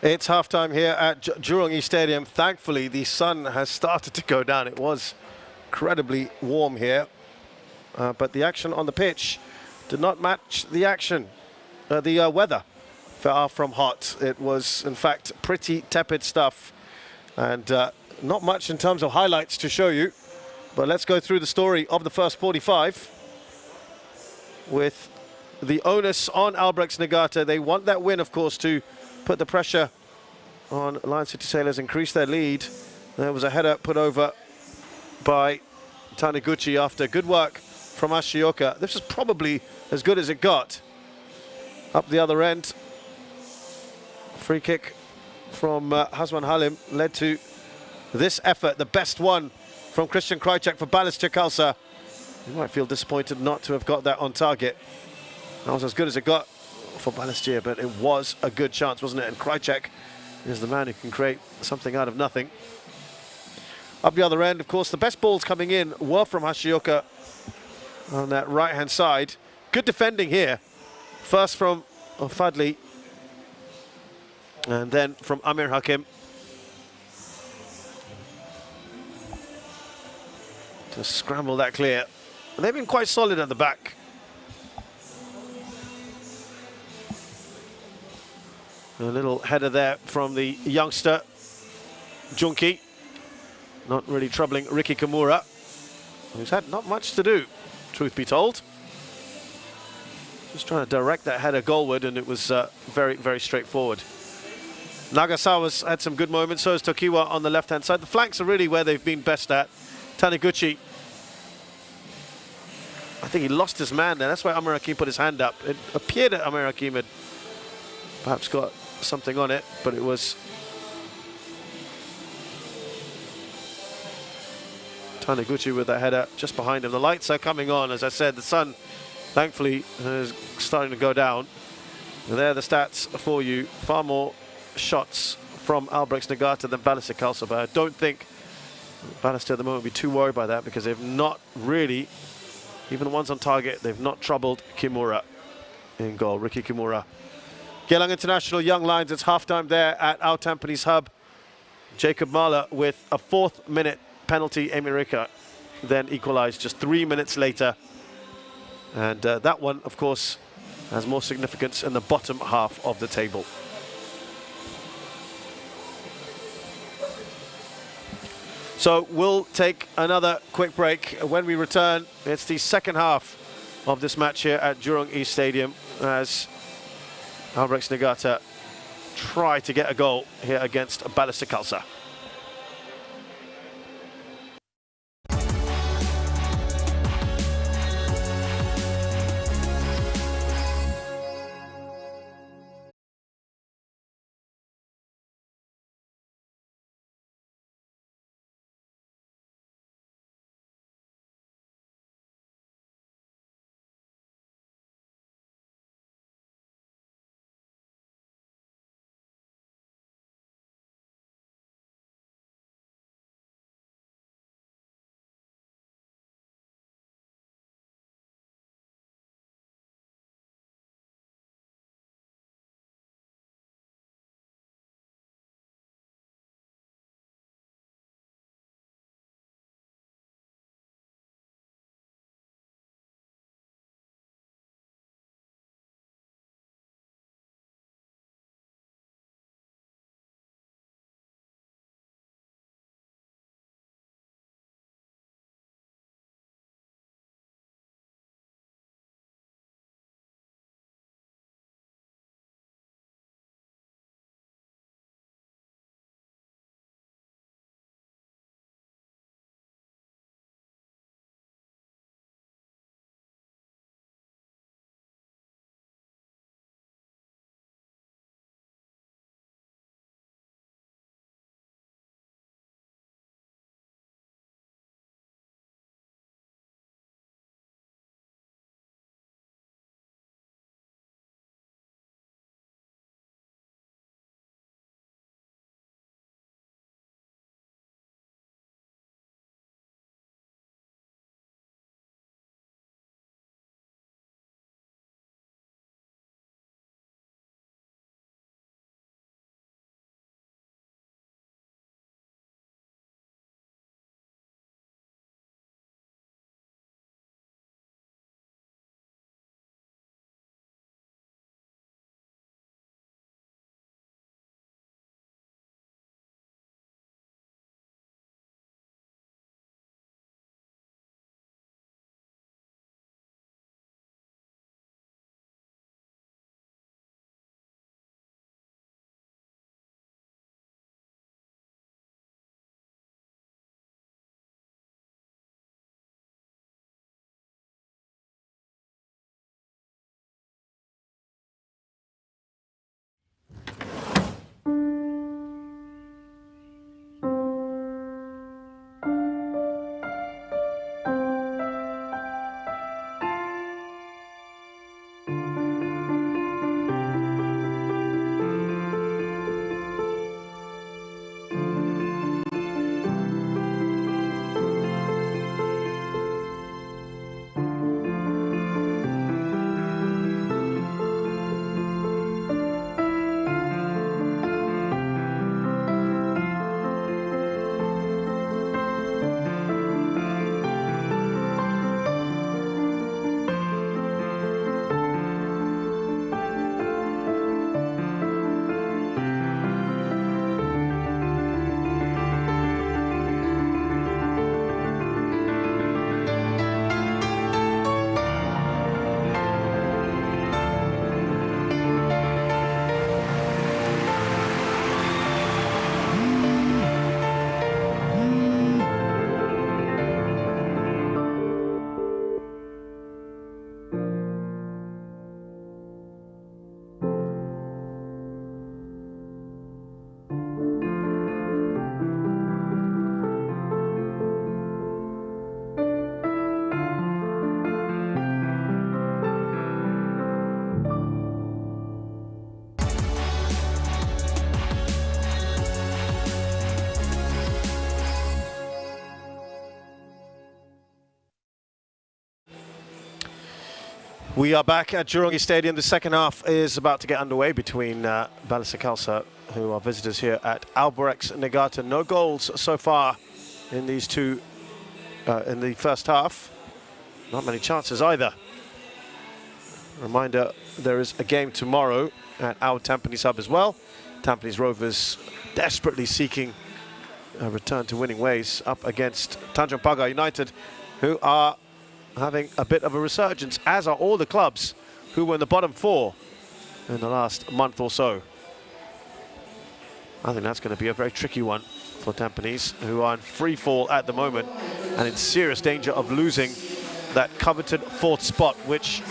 It's halftime here at Jurong East Stadium. Thankfully, the sun has started to go down. It was incredibly warm here, but the action on the pitch did not match the action. The weather far from hot. It was, in fact, pretty tepid stuff, and not much in terms of highlights to show you. But let's go through the story of the first 45 with the onus on Albirex Niigata. They want that win, of course, to put the pressure on Lion City Sailors, increase their lead. There was a header put over by Taniguchi after good work from Ashioka. This is probably as good as it got. Up the other end, free kick from Hazwan Halim led to this effort, the best one from Christian Krychek for Balestier Khalsa. You might feel disappointed not to have got that on target. That was as good as it got for Balestier, but it was a good chance, wasn't it? And Krychek is the man who can create something out of nothing. Up the other end, of course, the best balls coming in were from Hashioka on that right-hand side. Good defending here. First from Fadli, and then from Amir Hakim. To scramble that clear. And they've been quite solid at the back. A little header there from the youngster, Junki. Not really troubling Riki Kimura, who's had not much to do, truth be told. Just trying to direct that header goalward, and it was very, very straightforward. Nagasawa's had some good moments, so has Tokiwa on the left-hand side. The flanks are really where they've been best at. Taniguchi, I think he lost his man there. That's why Amir Hakim put his hand up. It appeared that Amir Hakim had perhaps got something on it, but it was Taniguchi with that header just behind him. The lights are coming on. As I said, the sun, thankfully, is starting to go down. And there are the stats for you. Far more shots from Albirex Niigata than Balestier Khalsa, but I don't think Balestier at the moment will be too worried by that, because they've not really, even the ones on target, they've not troubled Kimura in goal, Riki Kimura. Geylang International Young Lions, it's halftime there at our Tampines hub. Jacob Mahler with a 4th minute penalty. Emirika then equalized just 3 minutes later. And that one, of course, has more significance in the bottom half of the table. So we'll take another quick break. When we return, it's the second half of this match here at Jurong East Stadium as Albirex Niigata try to get a goal here against Balestier Khalsa. We are back at Jurong Stadium. The second half is about to get underway between Balestier Khalsa, who are visitors here at Albirex Niigata. No goals so far in these two in the first half. Not many chances either. Reminder, there is a game tomorrow at our Tampines hub as well. Tampines Rovers desperately seeking a return to winning ways up against Tanjong Pagar United, who are having a bit of a resurgence, as are all the clubs who were in the bottom four in the last month or so. I think that's going to be a very tricky one for Tampines, who are in free fall at the moment and in serious danger of losing that coveted fourth spot, which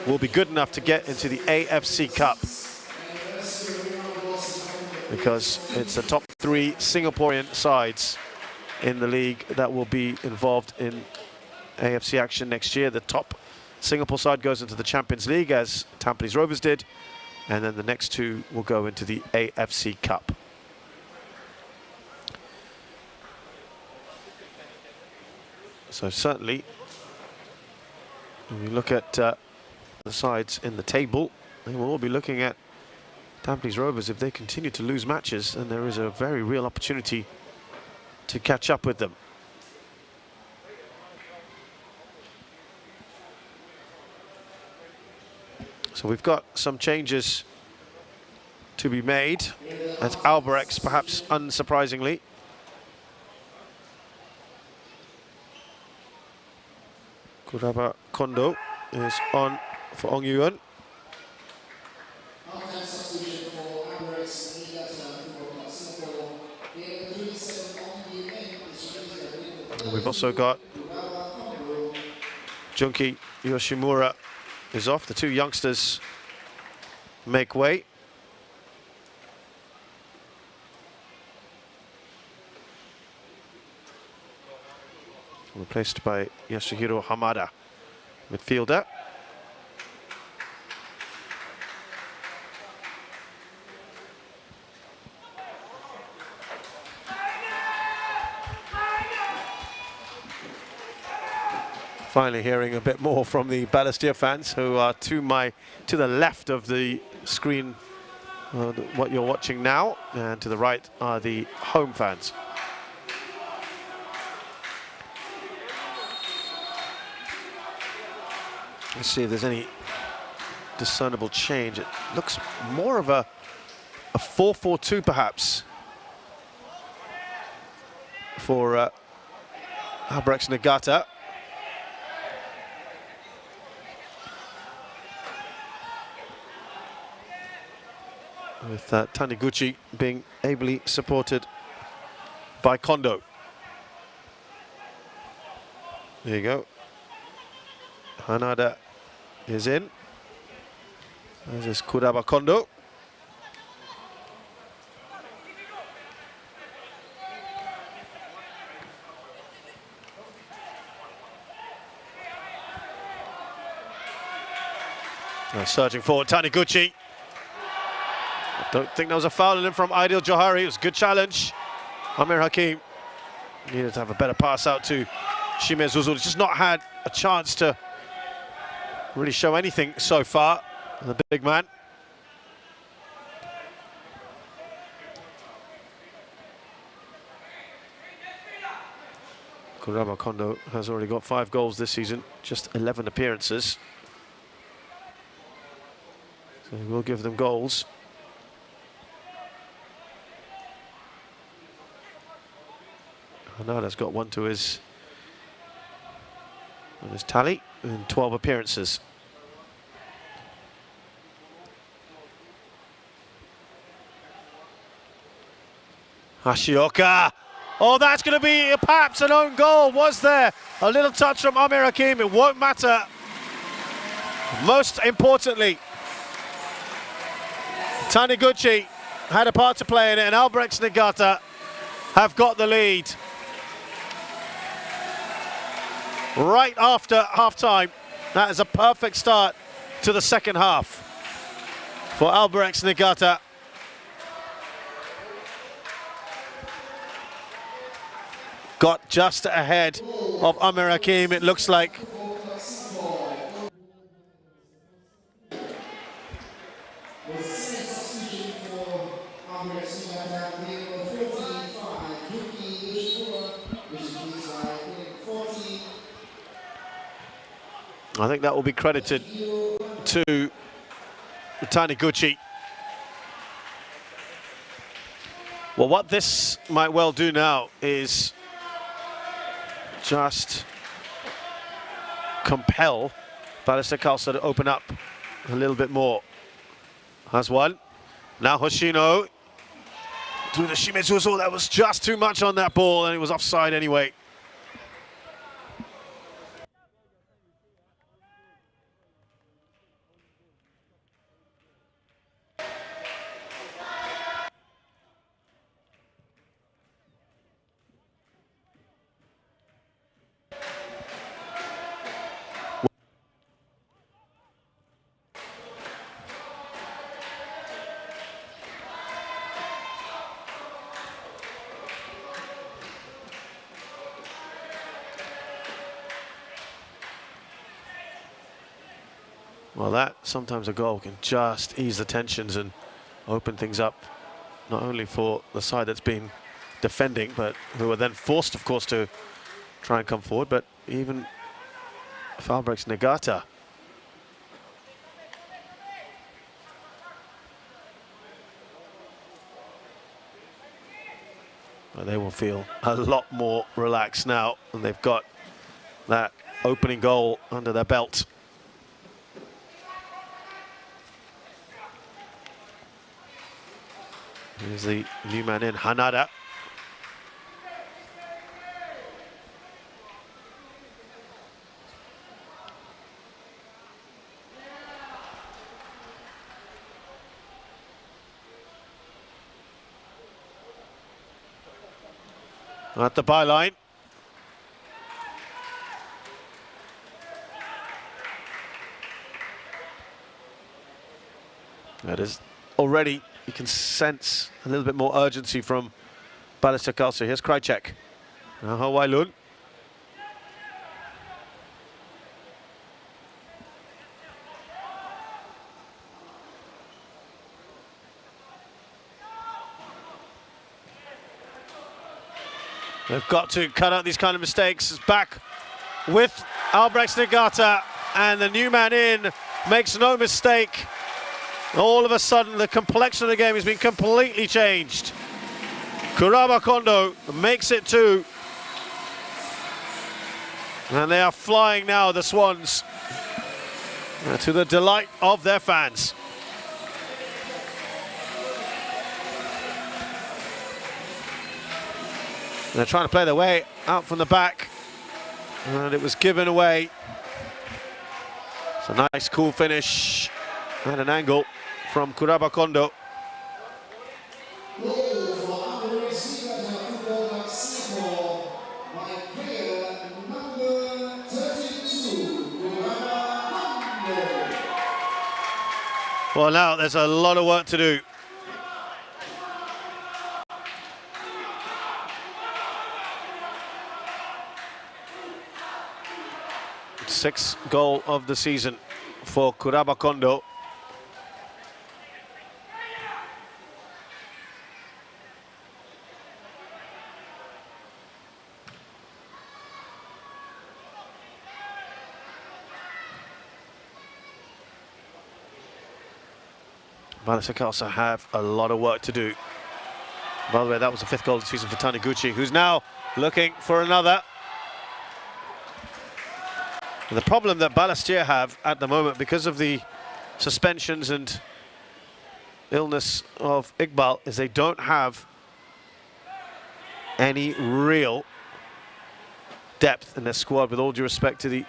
will be good enough to get into the AFC Cup, because it's the top three Singaporean sides in the league that will be involved in AFC action next year. The top Singapore side goes into the Champions League, as Tampines Rovers did, and then the next two will go into the AFC Cup. So certainly, when we look at the sides in the table, they will all be looking at Tampines Rovers. If they continue to lose matches, then there is a very real opportunity to catch up with them. So we've got some changes to be made at Albirex, perhaps unsurprisingly. Kuraba Kondo is on for Ong Yuan. And we've also got Junki Yoshimura is off. The two youngsters make way. Replaced by Yasuhiro Hamada, midfielder. Finally hearing a bit more from the Balestier fans, who are to the left of the screen, what you're watching now, and to the right are the home fans. Let's see if there's any discernible change. It looks more of a 4-4-2 perhaps for Albirex Niigata. With Taniguchi being ably supported by Kondo. There you go. Hanada is in. This is Kuraba Kondo. Now surging forward, Taniguchi. Don't think there was a foul in him from Aidil Johari. It was a good challenge. Amir Hakim needed to have a better pass out to Shime Zuzul. He's just not had a chance to really show anything so far, the big man. Kuraba Kondo has already got 5 goals this season, just 11 appearances. So he will give them goals. Hanada's got one to his tally in 12 appearances. Hashioka. Oh, that's going to be perhaps an own goal. Was there a little touch from Amir Hakim? It won't matter. Most importantly, Taniguchi had a part to play in it, and Albirex Niigata have got the lead right after half-time. That is a perfect start to the second half for Albirex Niigata. Got just ahead of Amir Hakim, it looks like. I think that will be credited to Taniguchi. Well, what this might well do now is just compel Balestier Khalsa to open up a little bit more. Has one. Now Hoshino to the Shimezuzu. That was just too much on that ball, and it was offside anyway. Well, that sometimes a goal can just ease the tensions and open things up, not only for the side that's been defending, but who are then forced, of course, to try and come forward, but even Albirex Niigata. Well, they will feel a lot more relaxed now, and they've got that opening goal under their belt. Here's the new man in, Hanada. At the byline. That is already, you can sense a little bit more urgency from Balestier Khalsa. Here's Krajcek. Now Hawailun. They've got to cut out these kind of mistakes. It's back with Albirex Niigata, and the new man in makes no mistake. All of a sudden, the complexion of the game has been completely changed. Kuraba Kondo makes it 2. And they are flying now, the Swans, to the delight of their fans. They're trying to play their way out from the back, and it was given away. It's a nice, cool finish and an angle from Kuraba Kondo. Well, now there's a lot of work to do. Sixth goal of the season for Kuraba Kondo. Balestier Khalsa have a lot of work to do. By the way, that was the 5th goal of the season for Taniguchi, who's now looking for another. And the problem that Balestier have at the moment, because of the suspensions and illness of Iqbal, is they don't have any real depth in their squad, with all due respect to the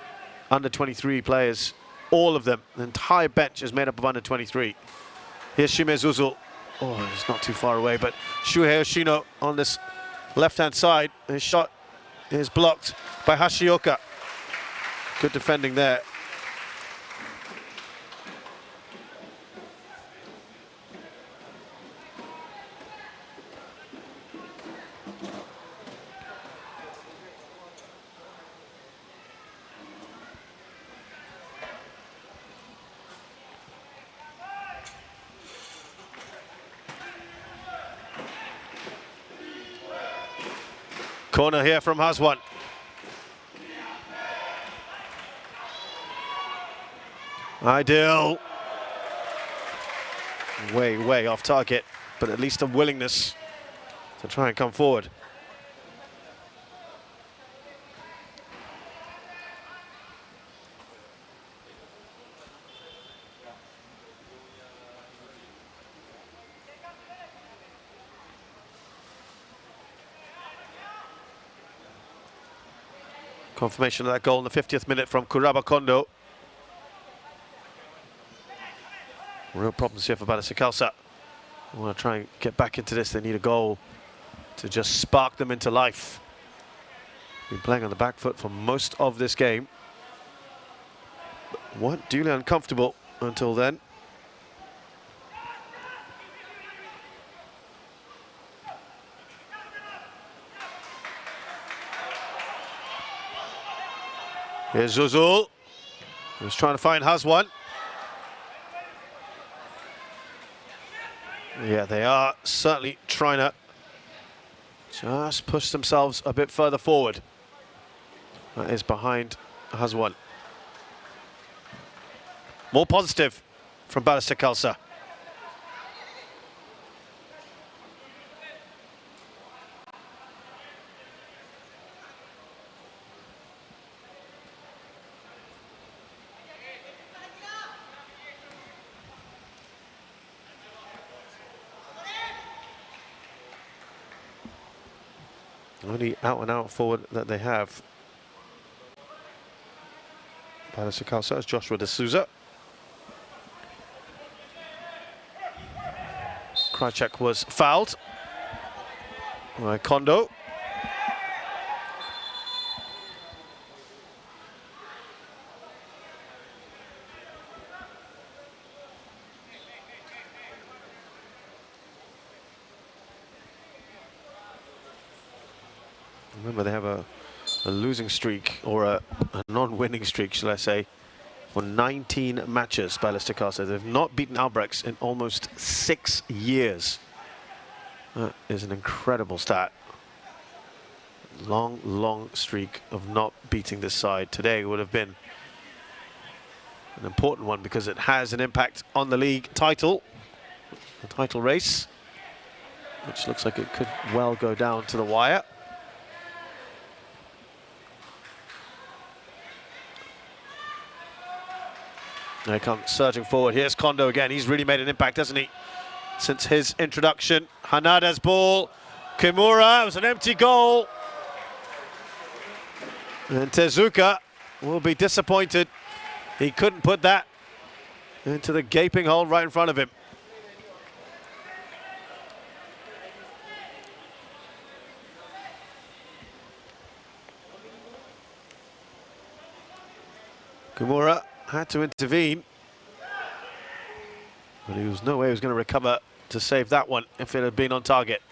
under-23 players. All of them, the entire bench is made up of under-23. Here's Shimezuzu. Oh, it's not too far away, but Shuhei Yoshino on this left-hand side. His shot is blocked by Hashioka. Good defending there. Corner here from Haswan. Ideal. Way off target, but at least a willingness to try and come forward. Confirmation of that goal in the 50th minute from Kuraba Kondo. Real problems here for Balestier Khalsa. They want to try and get back into this. They need a goal to just spark them into life. Been playing on the back foot for most of this game. Weren't duly uncomfortable until then. Here's Zuzul, who's trying to find Hazwan. Yeah, they are certainly trying to just push themselves a bit further forward. That is behind Hazwan. More positive from Balestier Khalsa. Only out-and-out forward that they have. Balestier Khalsa is Joshua De Souza. Krychek was fouled by Kondo. Remember, they have a losing streak, or a non-winning streak, shall I say, for 19 matches, Balestier Khalsa. They've not beaten Albirex in almost 6 years. That is an incredible stat. Long streak of not beating this side. Today would have been an important one because it has an impact on the league title, the title race, which looks like it could well go down to the wire. They come surging forward. Here's Kondo again. He's really made an impact, hasn't he, since his introduction. Hanada's ball. Kimura, it was an empty goal. And Tezuka will be disappointed. He couldn't put that into the gaping hole right in front of him. Kimura had to intervene, but there was no way he was going to recover to save that one if it had been on target.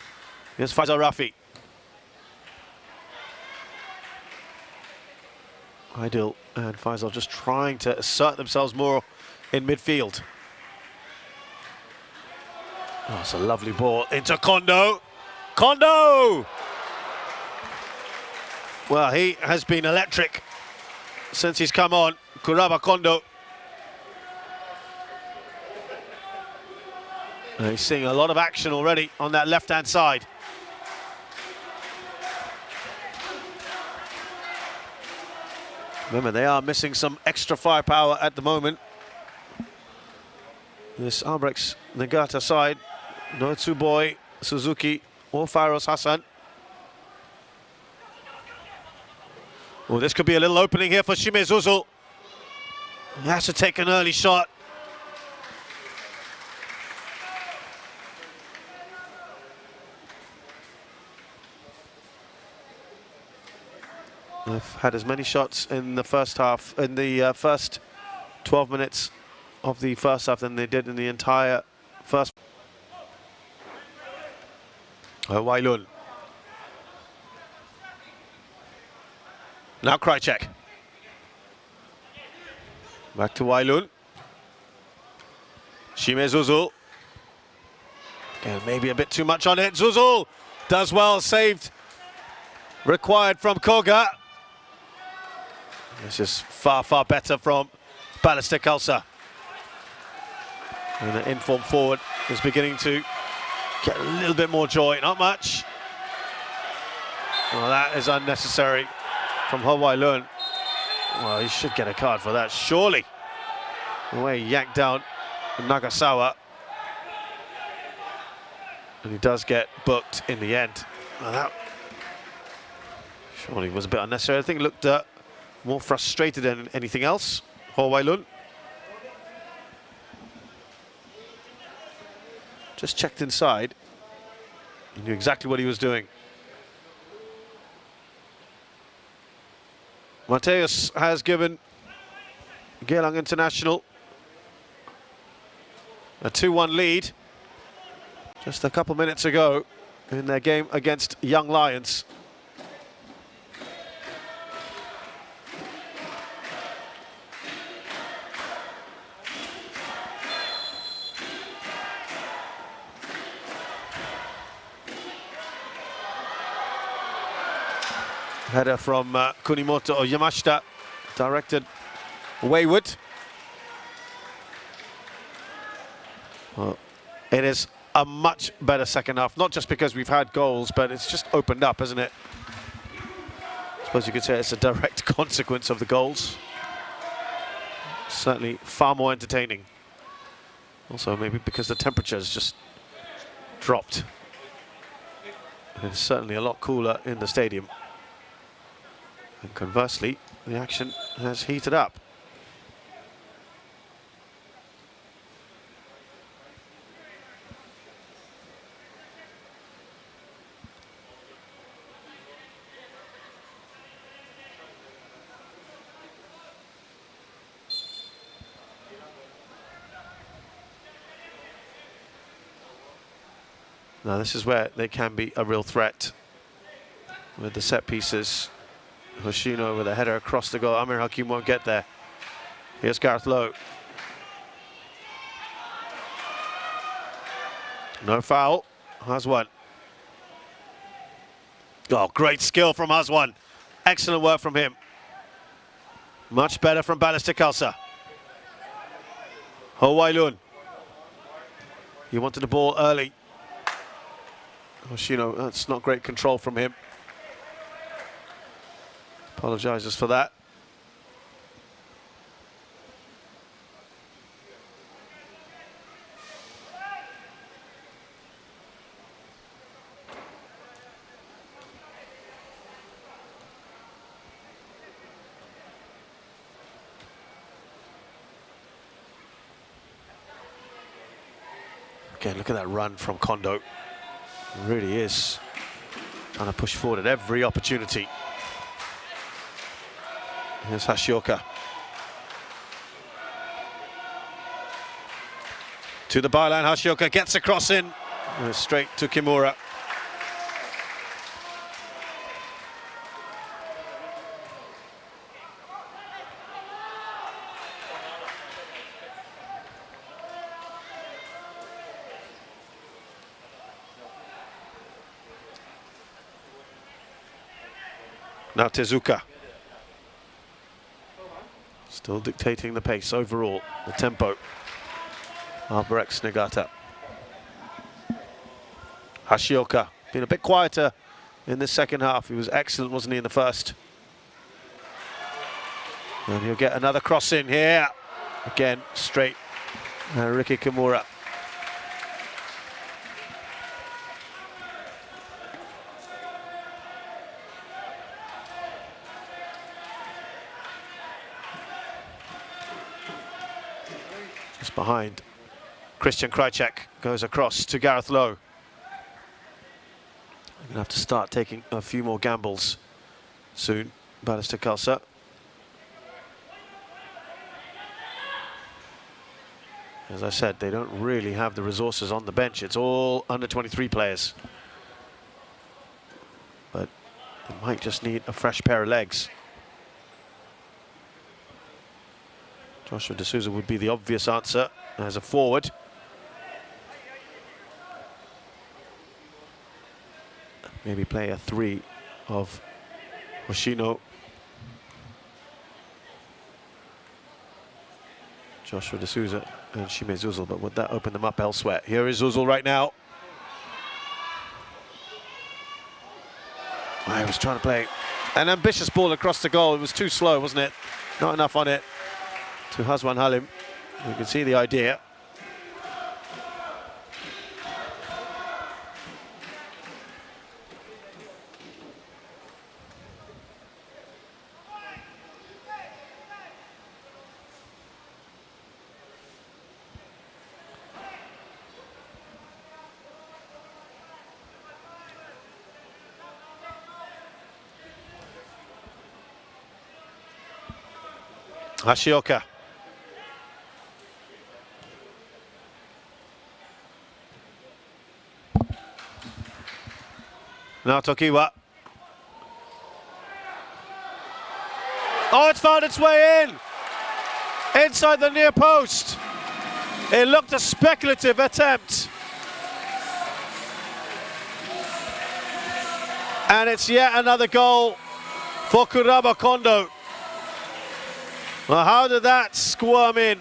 Here's Faisal Rafi. Aidil and Faisal just trying to assert themselves more in midfield. Oh, it's a lovely ball into Kondo. Kondo! Well, he has been electric since he's come on. Kuraba Kondo. He's seeing a lot of action already on that left-hand side. Remember, they are missing some extra firepower at the moment. This Albirex Niigata side, no Tsuboi, Suzuki, or Faros Hassan. Oh, this could be a little opening here for Shime Zuzul. He has to take an early shot. They've had as many shots in the first half, in the first 12 minutes of the first half than they did in the entire first. Wailun. Now Krychek. Back to Wailun. Shime Zuzul. Again, maybe a bit too much on it. Zuzul does well, saved. Required from Koga. This is far better from Balestier Khalsa. And the informed forward is beginning to get a little bit more joy. Not much. Well, that is unnecessary from Ho Wai Lun. Well, he should get a card for that, surely. The way he yanked down Nagasawa. And he does get booked in the end. Well, that surely was a bit unnecessary. I think he looked more frustrated than anything else, Ho Wai Lun. Just checked inside. He knew exactly what he was doing. Mateus has given Geylang International a 2-1 lead just a couple minutes ago in their game against Young Lions. Header from Kunimoto or Yamashita, directed wayward. Well, it is a much better second half, not just because we've had goals, but it's just opened up, isn't it? I suppose you could say it's a direct consequence of the goals. Certainly far more entertaining. Also, maybe because the temperature's just dropped. It's certainly a lot cooler in the stadium. And conversely, the action has heated up. Now this is where they can be a real threat with the set pieces. Hoshino with a header across the goal. Amir Hakim won't get there. Here's Gareth Lowe. No foul. Haswan. Oh, great skill from Haswan. Excellent work from him. Much better from Balestier Khalsa. Ho Wai Lun. He wanted the ball early. Hoshino, that's not great control from him. Apologises for that. Again, look at that run from Kondo. It really is trying to push forward at every opportunity. Here's Hashioka. To the byline, Hashioka gets a cross in. And straight to Kimura. Now Tezuka. Still dictating the pace overall, the tempo. Albirex Niigata. Hashioka, been a bit quieter in this second half. He was excellent, wasn't he, in the first? And he'll get another cross in here. Again, straight. Riki Kimura. Just behind. Christian Krajcek goes across to Gareth Lowe. I'm going to have to start taking a few more gambles soon. Balestier Khalsa. As I said, they don't really have the resources on the bench. It's all under 23 players. But they might just need a fresh pair of legs. Joshua D'Souza would be the obvious answer as a forward. Maybe play a 3 of Hoshino, Joshua D'Souza and Shime Zuzul, but would that open them up elsewhere? Here is Zuzul right now. I was trying to play an ambitious ball across the goal. It was too slow, wasn't it? Not enough on it to Hazwan Halim. You can see the idea. Hashioka. Now Tokiwa. Oh, it's found its way in! Inside the near post. It looked a speculative attempt. And it's yet another goal for Kuraba Kondo. Well, how did that squirm in?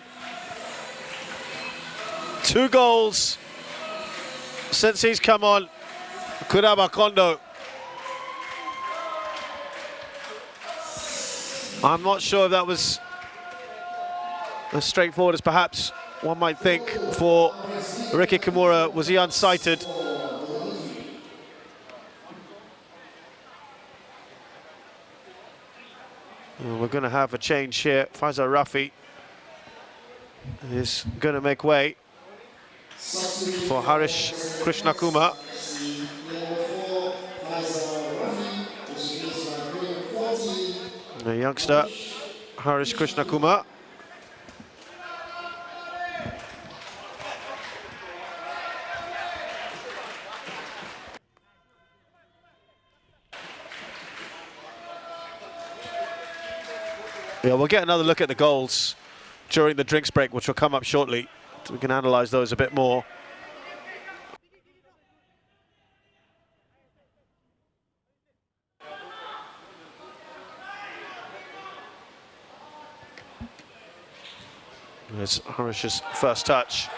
2 goals since he's come on, Kuraba Kondo. I'm not sure if that was as straightforward as perhaps one might think for Riki Kimura. Was he unsighted? We're going to have a change here. Faisal Rafi is going to make way for Harish Krishnakuma. The youngster, Harish Krishnakuma. Yeah, we'll get another look at the goals during the drinks break, which will come up shortly, so we can analyse those a bit more. There's Harish's first touch.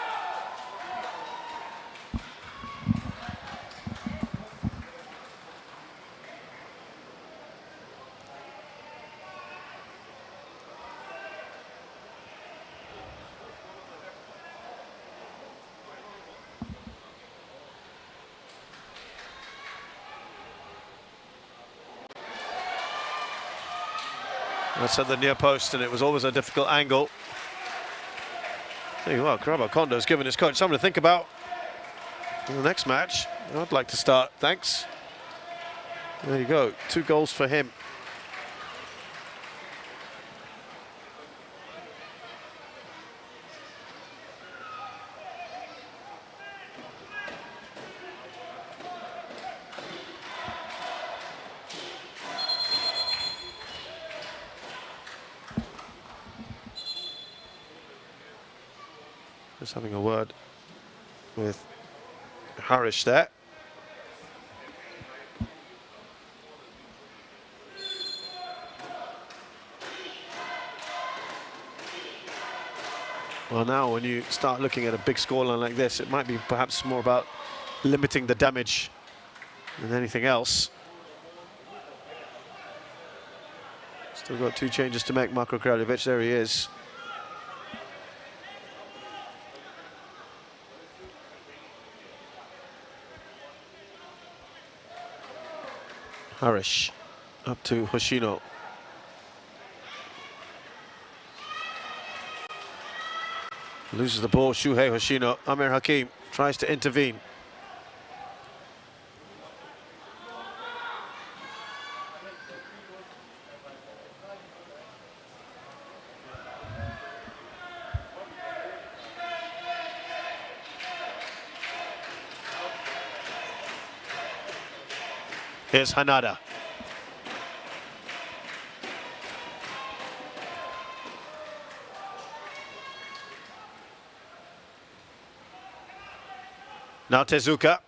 That's at the near post, and it was always a difficult angle. There you are, Kuraba Kondo's given his coach something to think about in the next match. I'd like to start, thanks. There you go, 2 goals for him. Just having a word with Harish there. Well, now when you start looking at a big scoreline like this, it might be perhaps more about limiting the damage than anything else. Still got 2 changes to make. Marko Kraljevic, there he is. Harish up to Hoshino. Loses the ball, Shuhei Hoshino. Amir Hakim tries to intervene. Here's Hanada. Now Tezuka.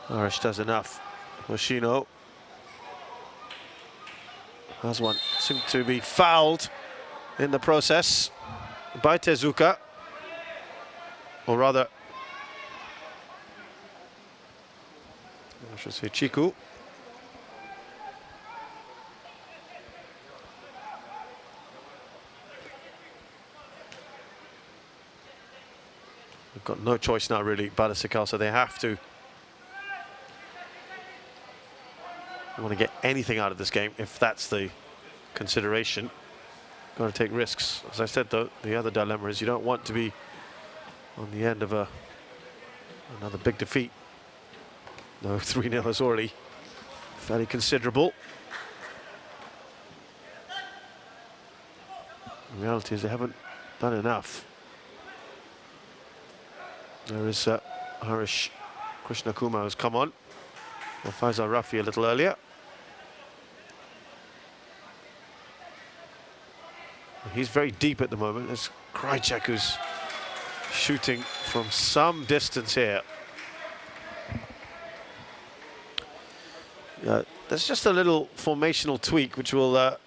Harish does enough. Hoshino. Has one. Seemed to be fouled in the process by Tezuka. Or rather, I should say Chiku. They've got no choice now, really, Balestier, so they have to. They want to get anything out of this game, if that's the consideration. Got to take risks. As I said, though, the other dilemma is you don't want to be on the end of another big defeat. No, 3-0 is already fairly considerable. The reality is they haven't done enough. There is Harish Krishnakumar who's come on. Well, Faisal Rafi a little earlier. He's very deep at the moment. There's Krajcek who's shooting from some distance here. There's just a little formational tweak which we'll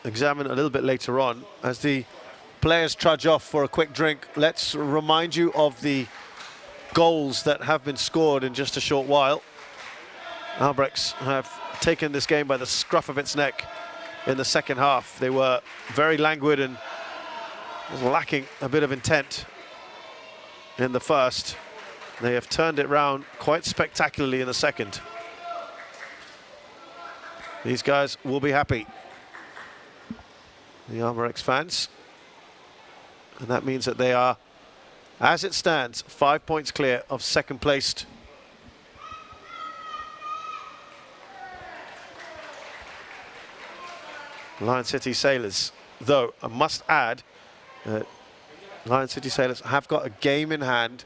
examine a little bit later on. As the players trudge off for a quick drink, let's remind you of the goals that have been scored in just a short while. Albirex have taken this game by the scruff of its neck in the second half. They were very languid and lacking a bit of intent in the first. They have turned it round quite spectacularly in the second. These guys will be happy, the Albirex fans. And that means that they are, as it stands, 5 points clear of second placed. Lion City Sailors, though I must add that Lion City Sailors have got a game in hand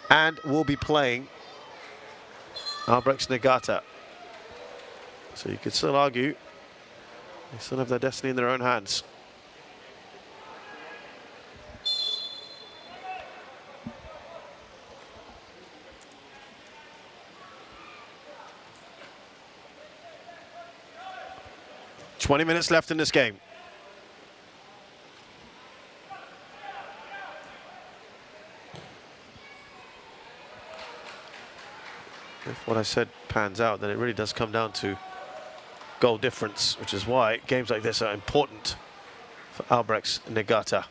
and will be playing Albirex Niigata. So you could still argue they still have their destiny in their own hands. "20 minutes left in this game. If what I said pans out, then it really does come down to goal difference, which is why games like this are important for Albirex Niigata.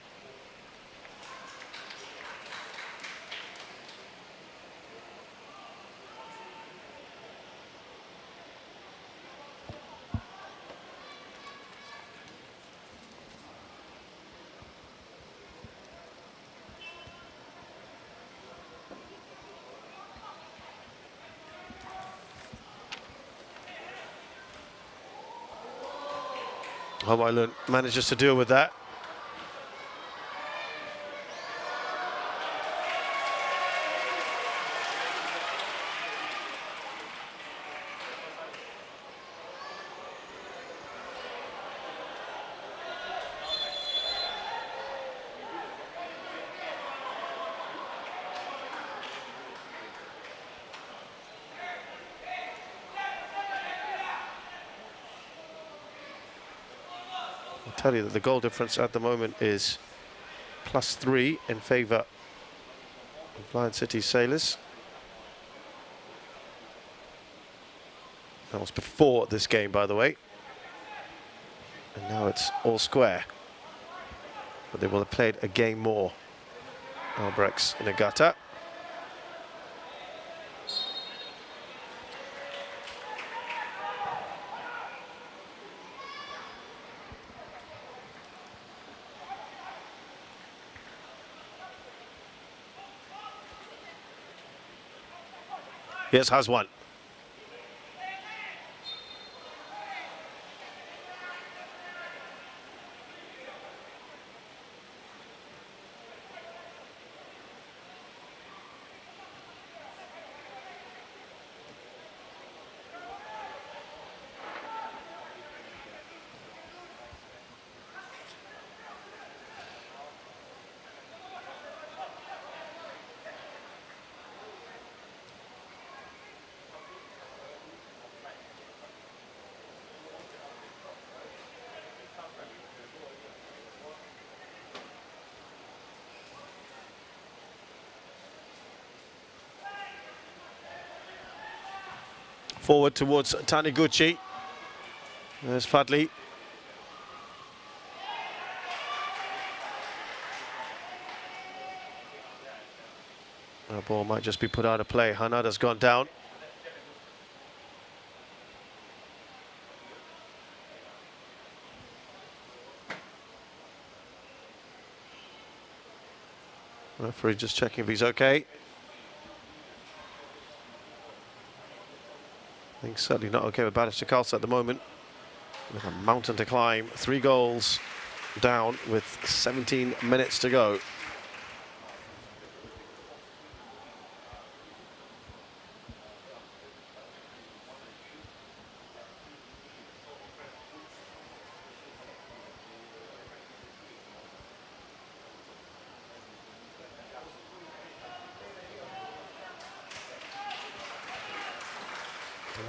Hawaiian manages to deal with that. Tell you that the goal difference at the moment is +3 in favour of Lion City Sailors. That was before this game, by the way. And now it's all square. But they will have played a game more. Albirex Niigata. Here's Haswan. Forward towards Taniguchi. There's Fadli. That ball might just be put out of play. Hanada's gone down. Referee just checking if he's okay. I think certainly not okay with Balestier Khalsa at the moment. With a mountain to climb. 3 goals down with 17 minutes to go.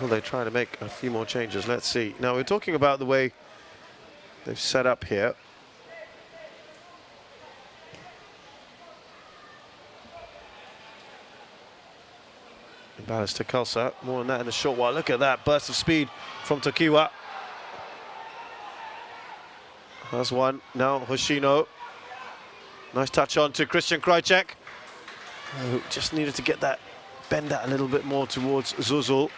Will they try to make a few more changes? Let's see. Now we're talking about the way they've set up here. Balestier Khalsa, more on that in a short while. Look at that burst of speed from Tokiwa. That's one. Now Hoshino. Nice touch on to Christian Krajcek, who just needed to get that, bend that a little bit more towards Zuzul.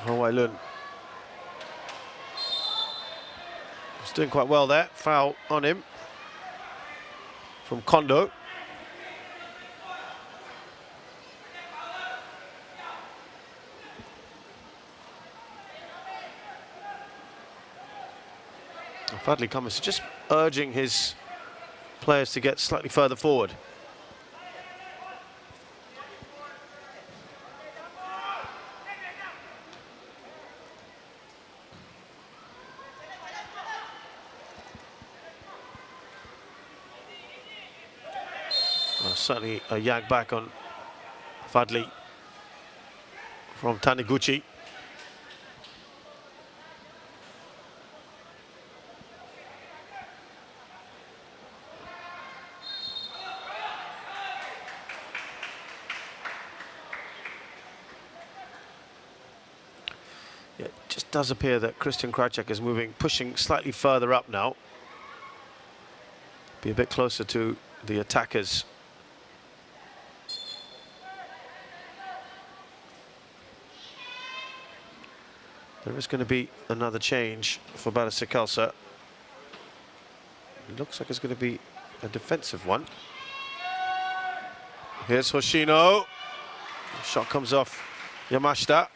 Wailun. He's doing quite well there. Foul on him from Kondo. Fadli Khamis just urging his players to get slightly further forward. Certainly a yank back on Fadli from Taniguchi. Yeah, it just does appear that Christian Krajcek is pushing slightly further up now. Be a bit closer to the attackers. There is going to be another change for Balestier Khalsa. It looks like it's going to be a defensive one. Here's Hoshino. Shot comes off Yamashita.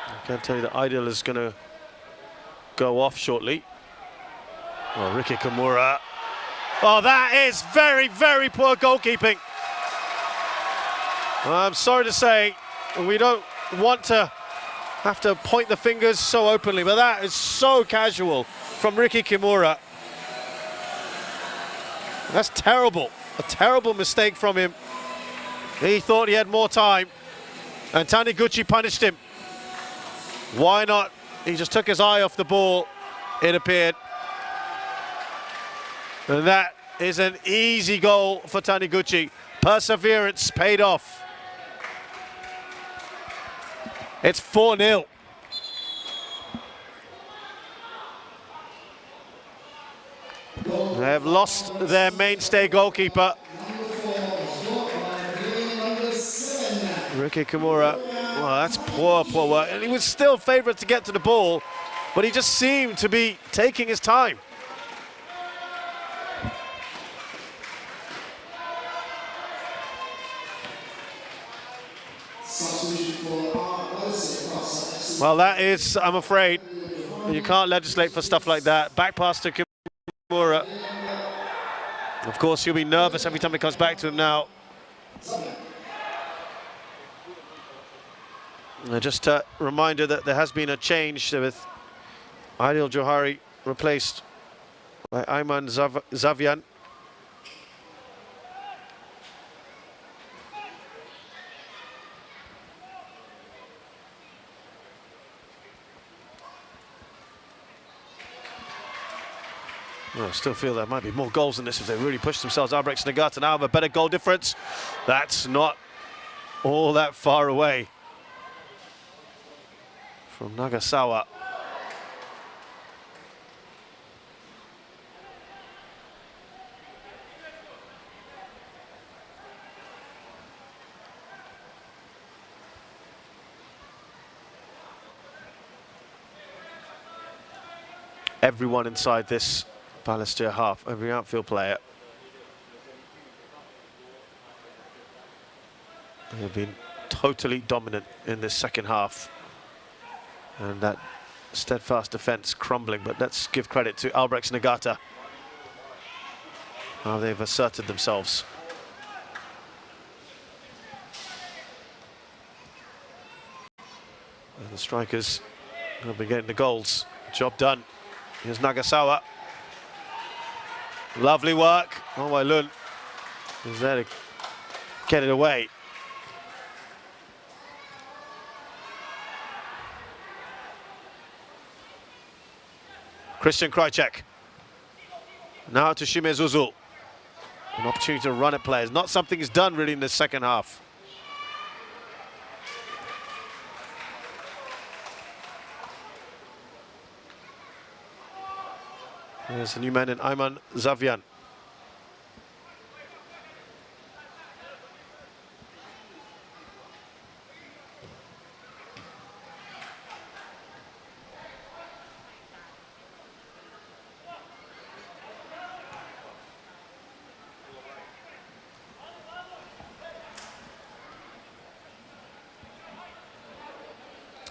I can tell you that Ideal is going to go off shortly. Oh, Ricky Kimura. Oh, that is very, very poor goalkeeping. I'm sorry to say, we don't want to have to point the fingers so openly, but that is so casual from Ricky Kimura. That's terrible. A terrible mistake from him. He thought he had more time, and Taniguchi punished him. Why not? He just took his eye off the ball, it appeared. And that is an easy goal for Taniguchi. Perseverance paid off. It's 4-0. They have lost their mainstay goalkeeper. Ricky Kimura. Oh, that's poor work. And he was still favourite to get to the ball, but he just seemed to be taking his time. Well, that is, I'm afraid, you can't legislate for stuff like that. Back pass to Kimura. Of course, he'll be nervous every time he comes back to him now. Just a reminder that there has been a change with Adil Johari replaced by Ayman Zavian. Well, I still feel there might be more goals than this if they really push themselves. Albirex Niigata now have a better goal difference. That's not all that far away from Nagasawa. Everyone inside this Balestier half, every outfield player, they've been totally dominant in this second half. And that steadfast defence crumbling, but let's give credit to Albirex Niigata. How they've asserted themselves. And the strikers have been getting the goals. Job done. Here's Nagasawa. Lovely work. Oh, Wailun is there to get it away. Christian Krajcek. Now to Shimezuzul. An opportunity to run at players. Not something he's done really in the second half. There's the new man in Ayman Zavian.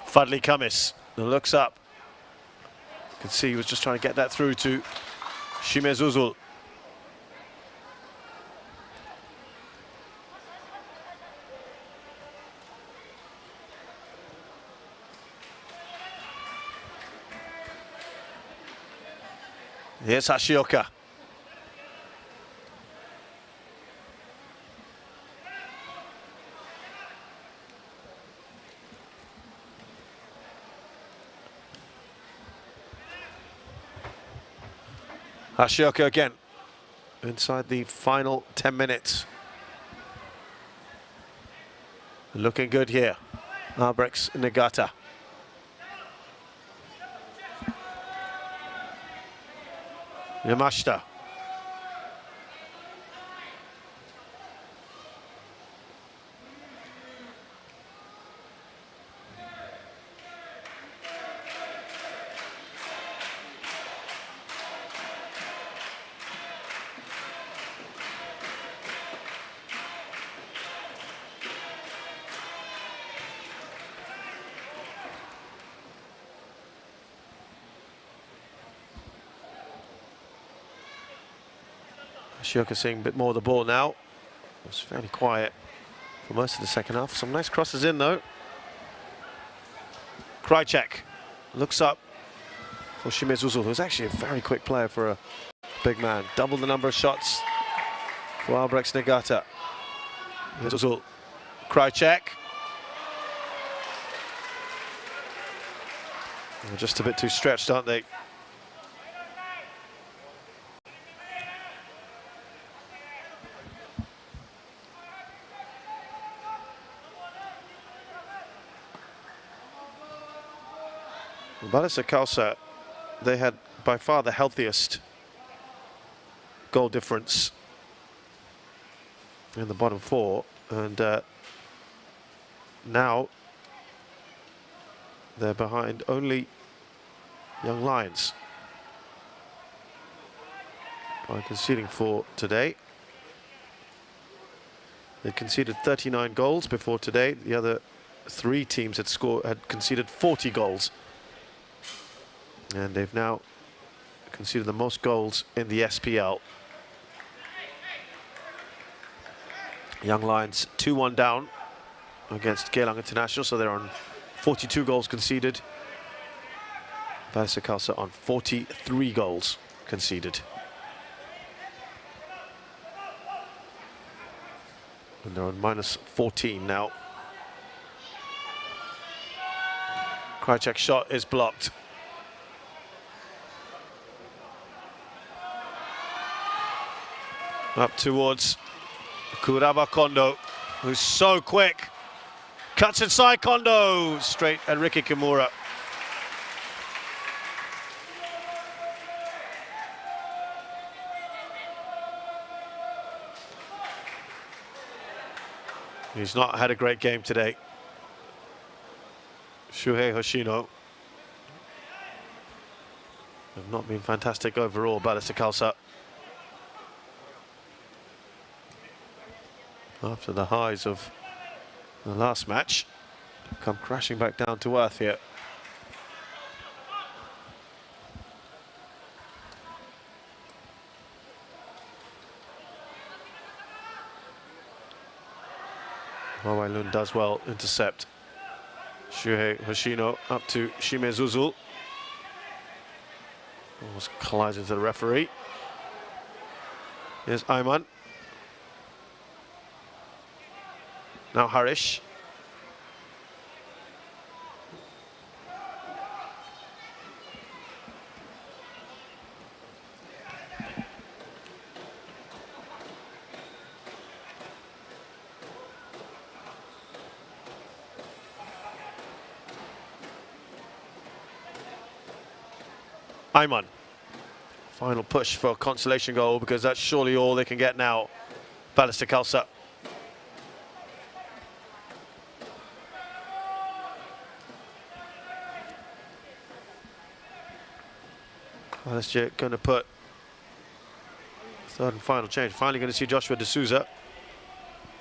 Fadli Kamis looks up. You can see he was just trying to get that through to Shimezuzul. Here's Hashioka. Hashioka again, inside the final 10 minutes. Looking good here, Albirex Niigata. Yamashita. Shioka seeing a bit more of the ball now. It was fairly quiet for most of the second half. Some nice crosses in though. Krajcek looks up for Shimezuzul, who's actually a very quick player for a big man. Double the number of shots for Albirex Niigata. Shimezuzul, Krajcek. They're just a bit too stretched, aren't they? Balestier Khalsa, they had by far the healthiest goal difference in the bottom four, and now they're behind only Young Lions by conceding 4 today. They conceded 39 goals before today. The other 3 teams had conceded 40 goals. And they've now conceded the most goals in the SPL. Young Lions 2-1 down against Geylang International, so they're on 42 goals conceded. Balestier Khalsa on 43 goals conceded. And they're on minus 14 now. Krajcek's shot is blocked. Up towards Kuraba Kondo, who's so quick. Cuts inside Kondo, straight at Riki Kimura. He's not had a great game today. Shuhei Hoshino have not been fantastic overall, Balestier Khalsa. After the highs of the last match, come crashing back down to earth here. Wawailun does well intercept. Shuhei Hoshino up to Shime Zuzul. Almost collides into the referee. Here's Ayman. Now Harish. Ayman. Final push for a consolation goal, because that's surely all they can get now. Balestier Khalsa. Balestier going to put third and final change. Finally going to see Joshua D'Souza.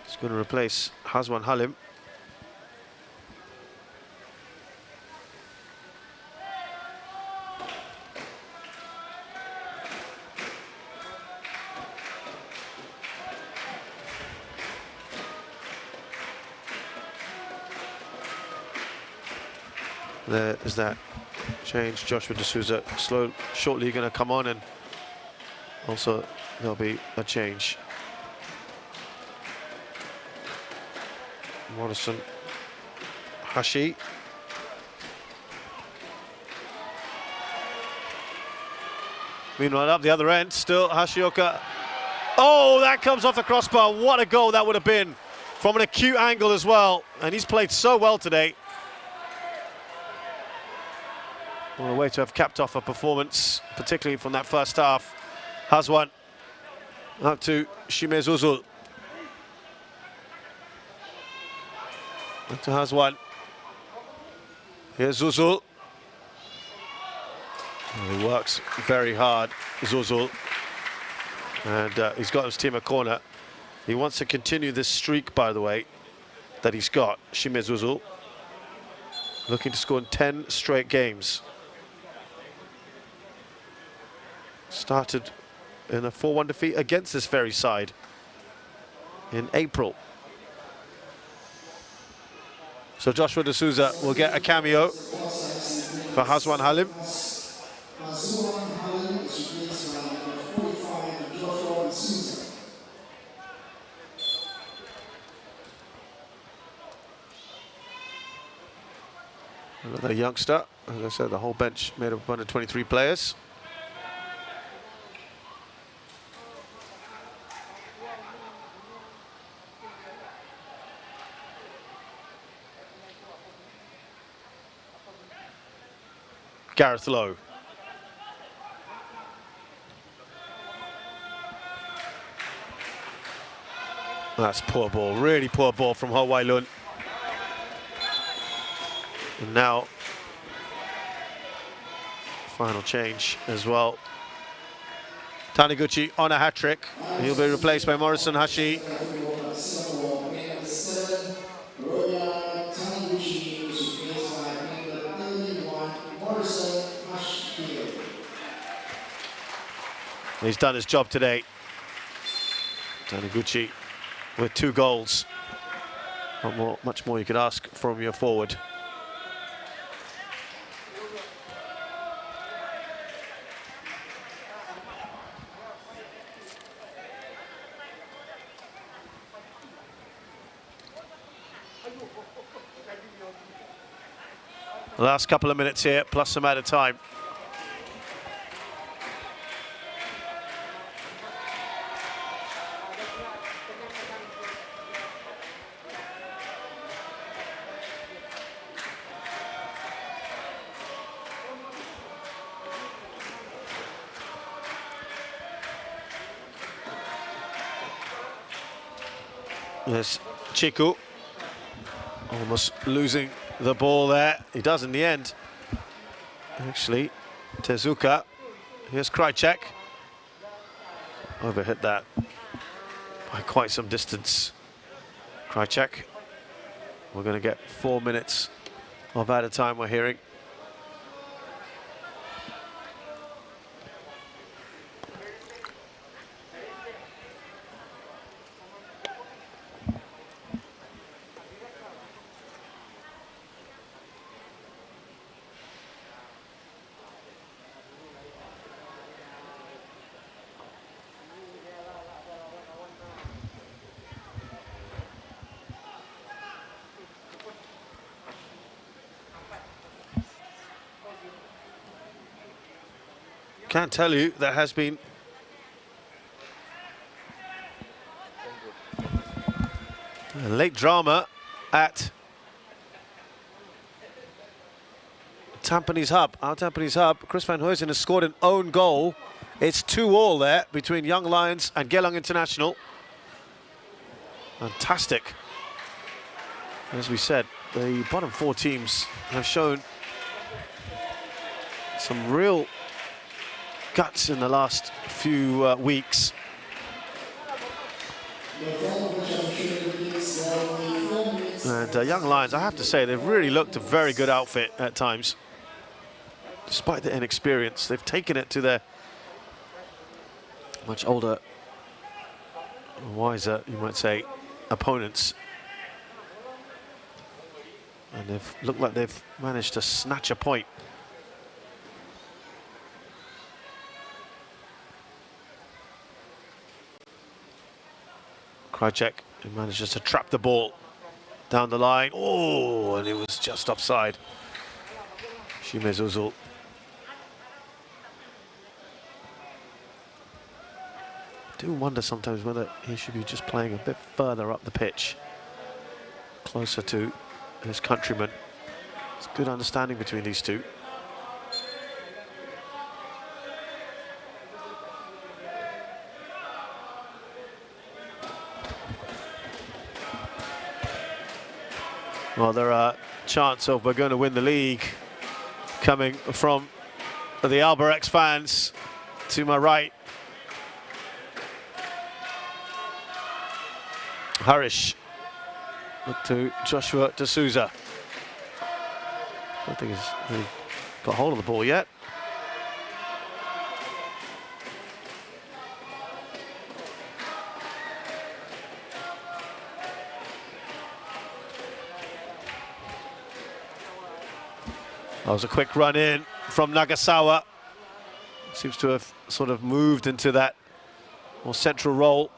He's going to replace Hazwan Halim. There is that change. Joshua D'Souza shortly going to come on, and also there'll be a change. Morrison, Hashi. Meanwhile, up the other end, still Hashioka. Oh, that comes off the crossbar. What a goal that would have been from an acute angle as well. And he's played so well today. What a way to have capped off a performance, particularly from that first half. Hazwan up to Shime Zuzul. Up to Hazwan. Here's Zuzul. He works very hard, Zuzul. And he's got his team a corner. He wants to continue this streak, by the way, that he's got, Shime Zuzul. Looking to score in 10 straight games. Started in a 4-1 defeat against this very side in April. So Joshua D'Souza will get a cameo for Hazwan Halim. Another youngster. As I said, the whole bench made up of 123 players. Gareth Lowe. That's poor ball, really poor ball from Ho Wai Lun. And now, final change as well. Taniguchi on a hat-trick. He'll be replaced by Morrison Hashi. He's done his job today. Taniguchi with 2 goals. Not much more you could ask from your forward. The last couple of minutes here, plus some added time. There's Chiku, almost losing the ball there. He does in the end. Actually, Tezuka. Here's Krychek. Overhit that by quite some distance. Krychek. We're going to get 4 minutes of added time, we're hearing. Can't tell you, there has been a late drama at Tampines Hub. Our Tampines Hub, Chris van Huysen has scored an own goal. It's 2-2 there between Young Lions and Geelong International. Fantastic. As we said, the bottom 4 teams have shown some real guts in the last few weeks. And Young Lions, I have to say, they've really looked a very good outfit at times. Despite the inexperience, they've taken it to their much older, wiser, you might say, opponents. And they've looked like they've managed to snatch a point. Krychek, who manages to trap the ball down the line. Oh, and it was just offside. Shimezuzul. I do wonder sometimes whether he should be just playing a bit further up the pitch, closer to his countrymen. It's good understanding between these two. Well, there are chants of we're going to win the league coming from the Albirex fans to my right. Harish, look to Joshua D'Souza. I don't think he's really got hold of the ball yet. That was a quick run in from Nagasawa. Seems to have sort of moved into that more central role.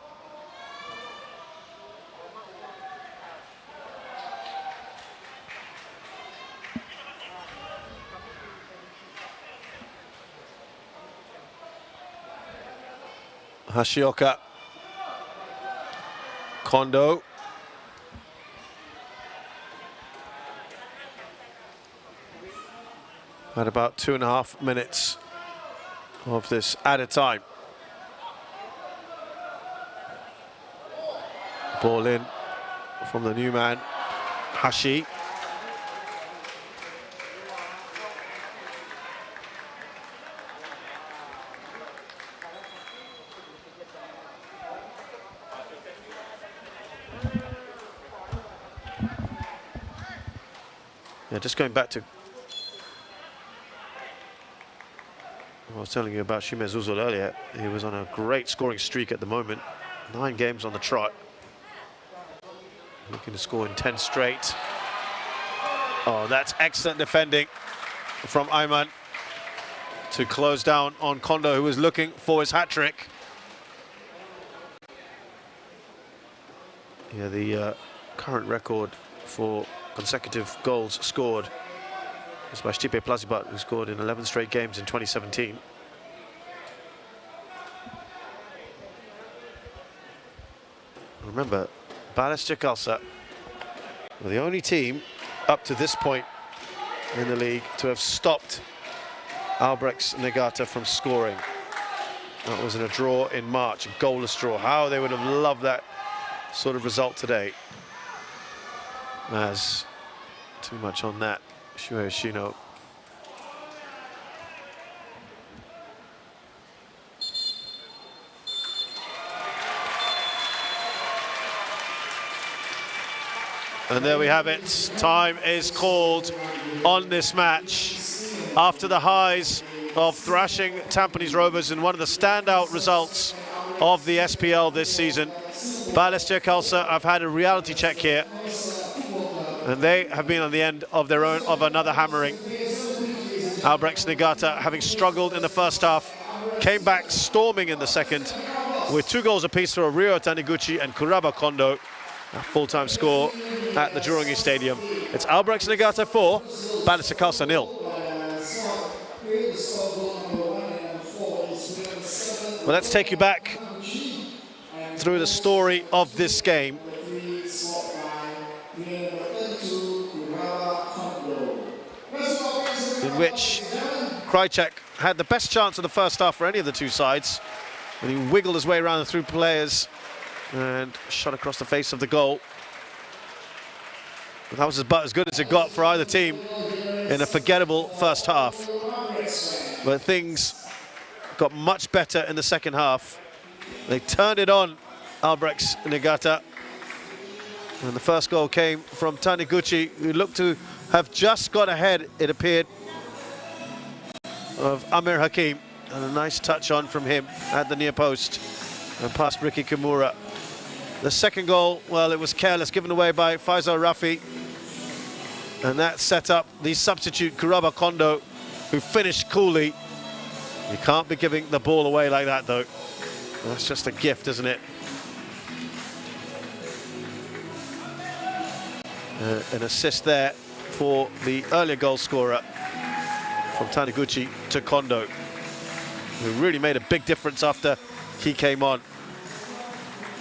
Hashioka. Kondo. At about 2.5 minutes of this added time. Ball in from the new man, Hashi. Yeah, just going back to I was telling you about Shimezuzul earlier. He was on a great scoring streak at the moment. 9 games on the trot. Looking to score in 10 straight. Oh, that's excellent defending from Ayman to close down on Kondo, who was looking for his hat-trick. Yeah, the current record for consecutive goals scored is by Stipe Plazibat, who scored in 11 straight games in 2017. Remember, Balestier Khalsa were the only team up to this point in the league to have stopped Albirex Niigata from scoring. That was in a draw in March, a goalless draw. How they would have loved that sort of result today. As too much on that, Shuhei Yoshino. And there we have it. Time is called on this match. After the highs of thrashing Tampines Rovers in one of the standout results of the SPL this season, Balestier Khalsa have had a reality check here. And they have been on the end of their own of another hammering. Albirex Niigata, having struggled in the first half, came back storming in the second with 2 goals apiece for Ryo Taniguchi and Kuraba Kondo. A full-time score at the Jurong Stadium. It's Albirex Niigata 4, Balestier Khalsa 0. Well, let's take you back through the story of this game. In which Krychek had the best chance of the first half for any of the two sides. And he wiggled his way around the three players and shot across the face of the goal. But that was about as good as it got for either team in a forgettable first half. But things got much better in the second half. They turned it on, Albirex Niigata. And the first goal came from Taniguchi, who looked to have just got ahead, it appeared, of Amir Hakim. And a nice touch on from him at the near post and past Ricky Kimura. The second goal, well, it was careless, given away by Faisal Rafi. And that set up the substitute Kuraba Kondo, who finished coolly. You can't be giving the ball away like that, though. That's just a gift, isn't it? An assist there for the earlier goal scorer from Taniguchi to Kondo, who really made a big difference after he came on.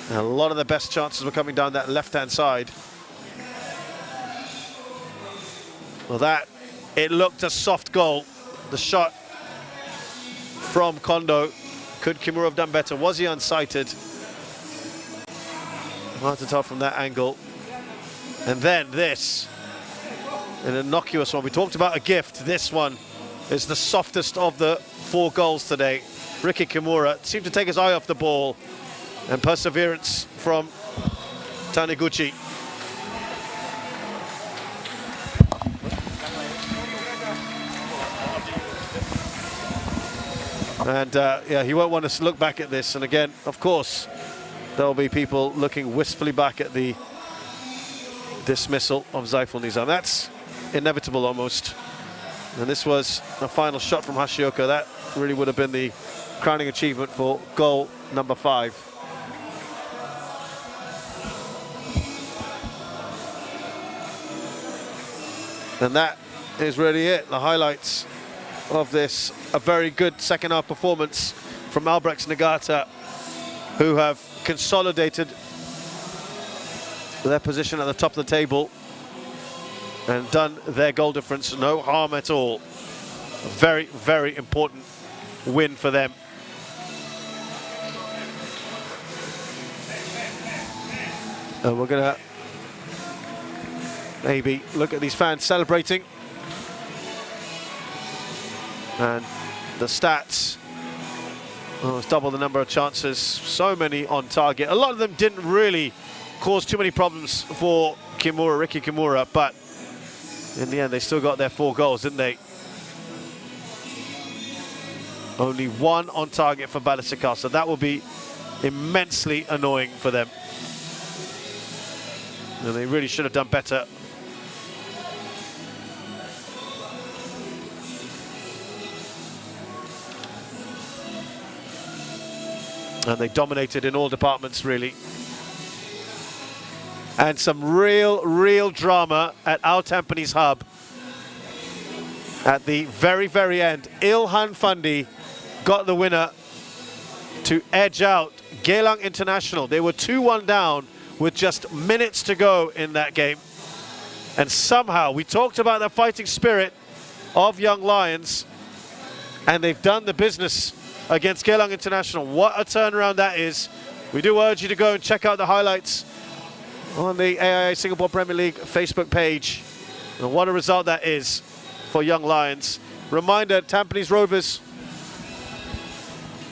And a lot of the best chances were coming down that left-hand side. Well, it looked a soft goal. The shot from Kondo. Could Kimura have done better? Was he unsighted? Hard to tell from that angle. And then this, an innocuous one. We talked about a gift. This one is the softest of the 4 goals today. Ricky Kimura seemed to take his eye off the ball, and perseverance from Taniguchi. And yeah, he won't want to look back at this. And again, of course, there'll be people looking wistfully back at the dismissal of Zaiful Nizam. That's inevitable almost. And this was a final shot from Hashioka. That really would have been the crowning achievement for goal number 5. And that is really it, the highlights of this. A very good second half performance from Albirex Niigata, who have consolidated their position at the top of the table and done their goal difference no harm at all. A very, very important win for them. And we're gonna maybe look at these fans celebrating. And the stats, well, it's double the number of chances, so many on target. A lot of them didn't really cause too many problems for Kimura, Ricky Kimura, but in the end they still got their 4 goals, didn't they? Only 1 on target for Balestier Khalsa. That will be immensely annoying for them. And they really should have done better. And they dominated in all departments, really. And some real drama at our Tampines hub. At the very, very end, Ilhan Fundi got the winner to edge out Geylang International. They were 2-1 down with just minutes to go in that game. And somehow, we talked about the fighting spirit of Young Lions, and they've done the business against Geylang International. What a turnaround that is. We do urge you to go and check out the highlights on the AIA Singapore Premier League Facebook page. And what a result that is for Young Lions. Reminder, Tampines Rovers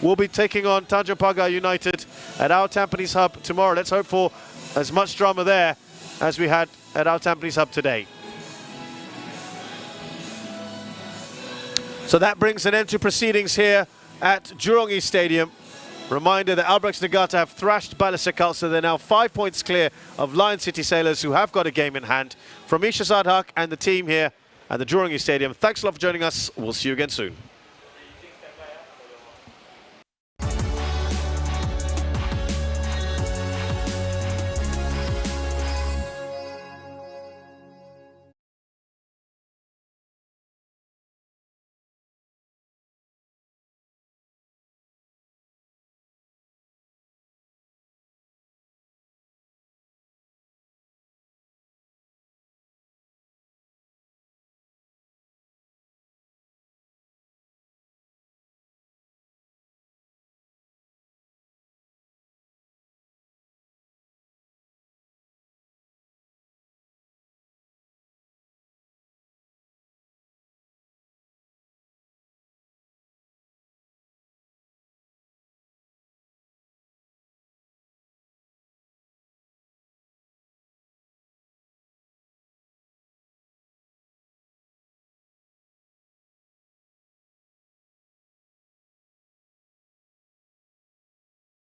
will be taking on Tanjong Pagar United at our Tampines Hub tomorrow. Let's hope for as much drama there as we had at our Tampines Hub today. So that brings an end to proceedings here at Jurong East Stadium. Reminder that Albirex Niigata have thrashed Balestier Khalsa. They're now 5 points clear of Lion City Sailors, who have got a game in hand. From Isha Sadhak and the team here at the Jurong East Stadium, thanks a lot for joining us. We'll see you again soon.